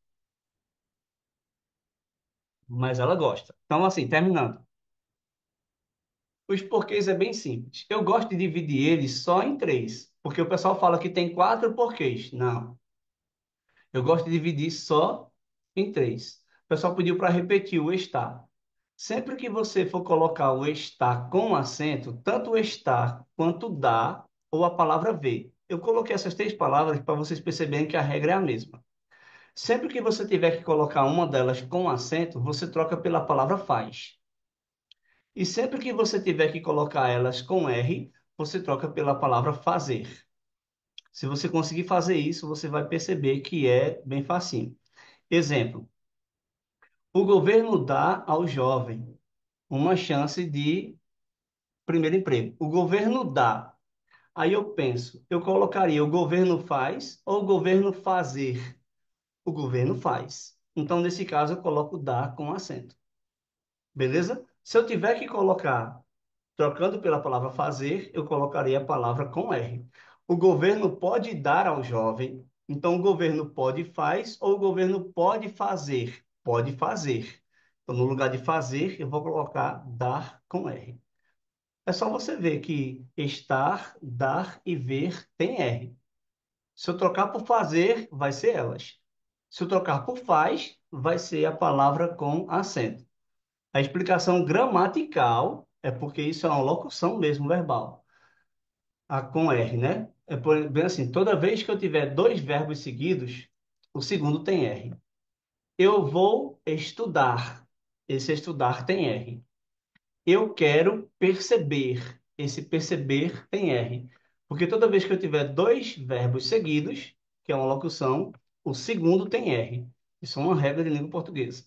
mas ela gosta. Então, assim, terminando. Os porquês é bem simples. Eu gosto de dividir eles só em três, porque o pessoal fala que tem quatro porquês. Não, eu gosto de dividir só em três. O pessoal pediu para repetir o estar. Sempre que você for colocar o estar com acento, tanto o estar quanto o dar ou a palavra ver. Eu coloquei essas três palavras para vocês perceberem que a regra é a mesma. Sempre que você tiver que colocar uma delas com acento, você troca pela palavra faz. E sempre que você tiver que colocar elas com R, você troca pela palavra fazer. Se você conseguir fazer isso, você vai perceber que é bem facinho. Exemplo: o governo dá ao jovem uma chance de primeiro emprego. O governo dá. Aí eu penso, eu colocaria o governo faz ou o governo fazer? O governo faz. Então, nesse caso, eu coloco dá com acento. Beleza? Se eu tiver que colocar, trocando pela palavra fazer, eu colocaria a palavra com R. O governo pode dar ao jovem, então o governo pode faz ou o governo pode fazer? Pode fazer. Então, no lugar de fazer, eu vou colocar dar com R. É só você ver que estar, dar e ver tem R. Se eu trocar por fazer, vai ser elas. Se eu trocar por faz, vai ser a palavra com acento. A explicação gramatical é porque isso é uma locução mesmo verbal, com R, né? Bem assim, toda vez que eu tiver dois verbos seguidos, o segundo tem R. Eu vou estudar. Esse estudar tem R. Eu quero perceber. Esse perceber tem R. Porque toda vez que eu tiver dois verbos seguidos, que é uma locução, o segundo tem R. Isso é uma regra de língua portuguesa.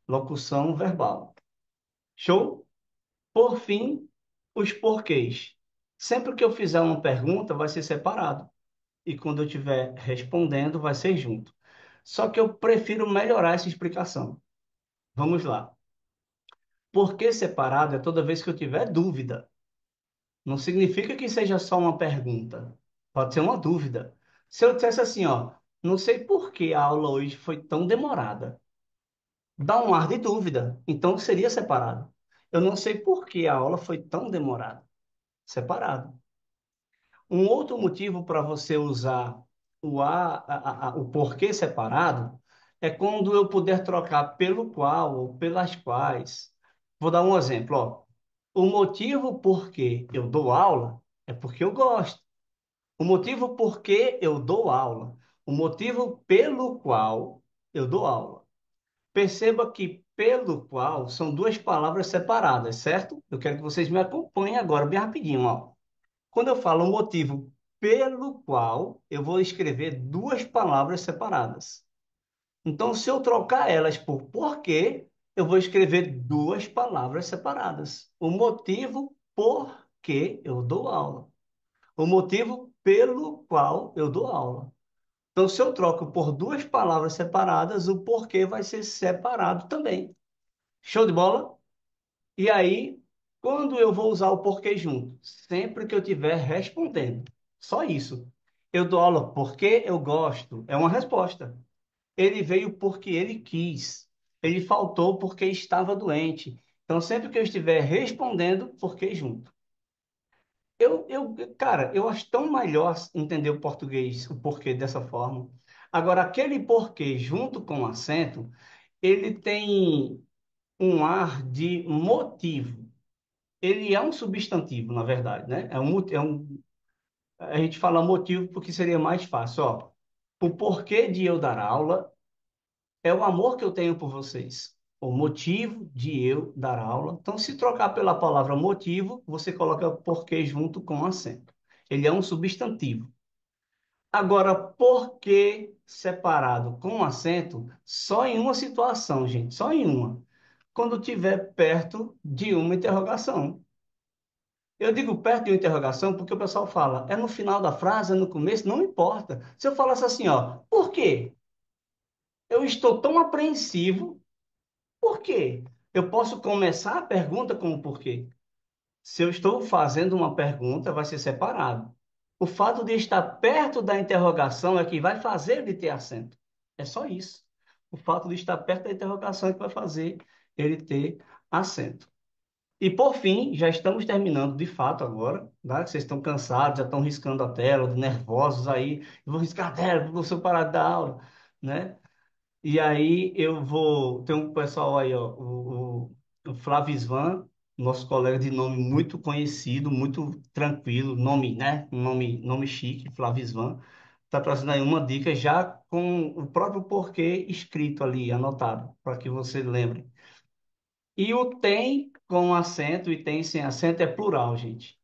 Locução verbal. Show? Por fim, os porquês. Sempre que eu fizer uma pergunta, vai ser separado. E quando eu estiver respondendo, vai ser junto. Só que eu prefiro melhorar essa explicação. Vamos lá. Por que separado é toda vez que eu tiver dúvida. Não significa que seja só uma pergunta. Pode ser uma dúvida. Se eu dissesse assim, ó, não sei por que a aula hoje foi tão demorada. Dá um ar de dúvida. Então seria separado. Eu não sei por que a aula foi tão demorada. Separado. Um outro motivo para você usar o porquê separado é quando eu puder trocar pelo qual ou pelas quais. Vou dar um exemplo, ó. O motivo por que eu dou aula é porque eu gosto. O motivo por que eu dou aula. O motivo pelo qual eu dou aula. Perceba que pelo qual são duas palavras separadas, certo? Eu quero que vocês me acompanhem agora bem rapidinho, ó. Quando eu falo o motivo pelo qual, eu vou escrever duas palavras separadas. Então, se eu trocar elas por porquê, eu vou escrever duas palavras separadas. O motivo por que eu dou aula. O motivo pelo qual eu dou aula. Então, se eu troco por duas palavras separadas, o porquê vai ser separado também. Show de bola? E aí, quando eu vou usar o porquê junto? Sempre que eu estiver respondendo. Só isso. Eu dou aula porque eu gosto. É uma resposta. Ele veio porque ele quis. Ele faltou porque estava doente. Então, sempre que eu estiver respondendo, porquê junto. Cara, eu acho tão melhor entender o português, o porquê dessa forma. Agora, aquele porquê junto com o acento, ele tem um ar de motivo. Ele é um substantivo, na verdade, né? A gente fala motivo porque seria mais fácil, ó. O porquê de eu dar aula é o amor que eu tenho por vocês. O motivo de eu dar aula. Então, se trocar pela palavra motivo, você coloca porquê junto com acento. Ele é um substantivo. Agora, porquê separado com acento, só em uma situação, gente, só em uma. Quando estiver perto de uma interrogação. Eu digo perto de uma interrogação porque o pessoal fala, é no final da frase, é no começo, não importa. Se eu falasse assim, ó, por quê? Eu estou tão apreensivo, por quê? Eu posso começar a pergunta com o porquê. Se eu estou fazendo uma pergunta, vai ser separado. O fato de estar perto da interrogação é que vai fazer ele ter acento. É só isso. O fato de estar perto da interrogação é que vai fazer ele ter acento. E por fim, já estamos terminando de fato agora, tá? Vocês estão cansados, já estão riscando a tela, nervosos aí. Eu vou riscar a tela, vou parar da aula, né? E aí eu vou. Tem um pessoal aí, ó, o Flávio Svan, nosso colega de nome muito conhecido, muito tranquilo, nome, né? Nome chique, Flávio Svan. Está trazendo aí uma dica já com o próprio porquê escrito ali, anotado, para que você lembre. E o tem com acento e tem sem acento é plural, gente.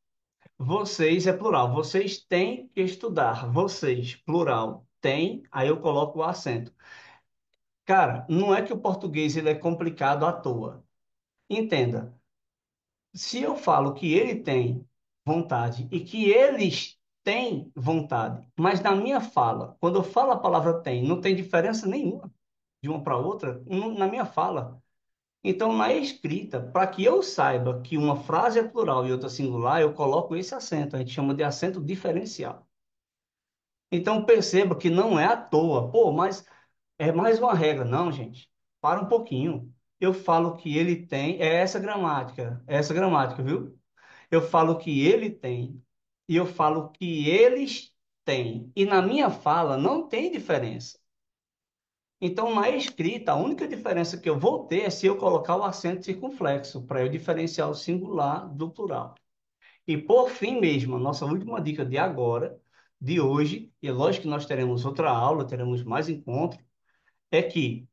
Vocês é plural. Vocês têm que estudar. Vocês, plural. Tem, aí eu coloco o acento. Cara, não é que o português ele é complicado à toa. Entenda. Se eu falo que ele tem vontade e que eles têm vontade, mas na minha fala, quando eu falo a palavra tem, não tem diferença nenhuma de uma para outra, na minha fala. Então, na escrita, para que eu saiba que uma frase é plural e outra singular, eu coloco esse acento. A gente chama de acento diferencial. Então, perceba que não é à toa. Pô, mas é mais uma regra. Não, gente. Para um pouquinho. Eu falo que ele tem. É essa gramática, viu? Eu falo que ele tem. E eu falo que eles têm. E na minha fala não tem diferença. Então, na escrita, a única diferença que eu vou ter é se eu colocar o acento circunflexo, para eu diferenciar o singular do plural. E por fim mesmo, a nossa última dica de agora, de hoje, e é lógico que nós teremos outra aula, teremos mais encontros, é que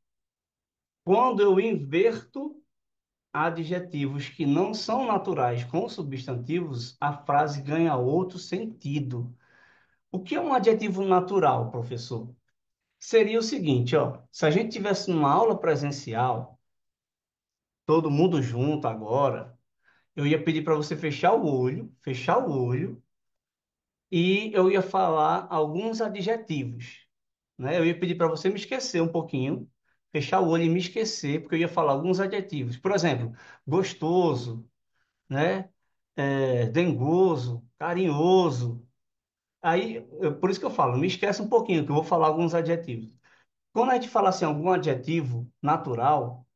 quando eu inverto adjetivos que não são naturais com substantivos, a frase ganha outro sentido. O que é um adjetivo natural, professor? Seria o seguinte, ó, se a gente tivesse uma aula presencial, todo mundo junto agora, eu ia pedir para você fechar o olho, e eu ia falar alguns adjetivos, né? Eu ia pedir para você me esquecer um pouquinho, fechar o olho e me esquecer, porque eu ia falar alguns adjetivos. Por exemplo, gostoso, né? Dengoso, carinhoso. Por isso que eu falo, me esquece um pouquinho, que eu vou falar alguns adjetivos. Quando a gente fala assim, algum adjetivo natural,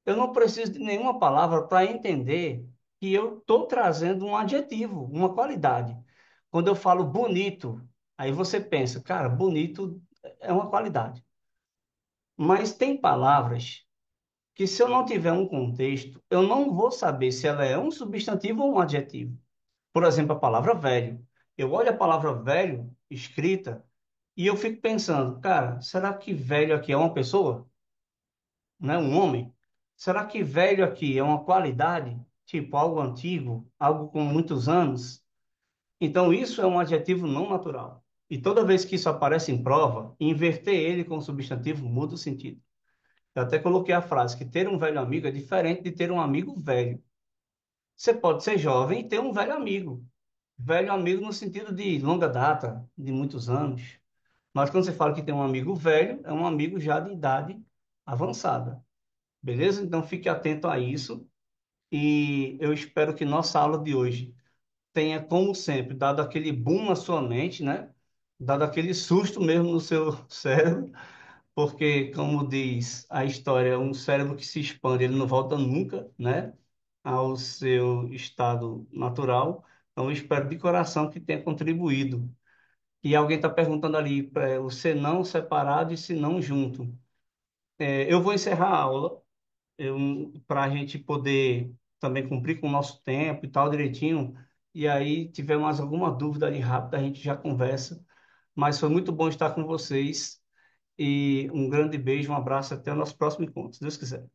eu não preciso de nenhuma palavra para entender que eu estou trazendo um adjetivo, uma qualidade. Quando eu falo bonito, aí você pensa, cara, bonito é uma qualidade. Mas tem palavras que, se eu não tiver um contexto, eu não vou saber se ela é um substantivo ou um adjetivo. Por exemplo, a palavra velho. Eu olho a palavra velho escrita e eu fico pensando, cara, será que velho aqui é uma pessoa? Né? Um homem? Será que velho aqui é uma qualidade? Tipo, algo antigo, algo com muitos anos? Então, isso é um adjetivo não natural. E toda vez que isso aparece em prova, inverter ele com o substantivo muda o sentido. Eu até coloquei a frase que ter um velho amigo é diferente de ter um amigo velho. Você pode ser jovem e ter um velho amigo. Velho amigo no sentido de longa data, de muitos anos. Mas quando você fala que tem um amigo velho, é um amigo já de idade avançada. Beleza? Então fique atento a isso e eu espero que nossa aula de hoje tenha, como sempre, dado aquele boom na sua mente, né? Dado aquele susto mesmo no seu cérebro, porque, como diz a história, um cérebro que se expande, ele não volta nunca, né? Ao seu estado natural. Então, eu espero de coração que tenha contribuído. E alguém está perguntando ali, o senão separado e senão junto. Eu vou encerrar a aula para a gente poder também cumprir com o nosso tempo e tal direitinho. E aí, tiver mais alguma dúvida ali rápida, a gente já conversa. Mas foi muito bom estar com vocês. E um grande beijo, um abraço, até o nosso próximo encontro, se Deus quiser.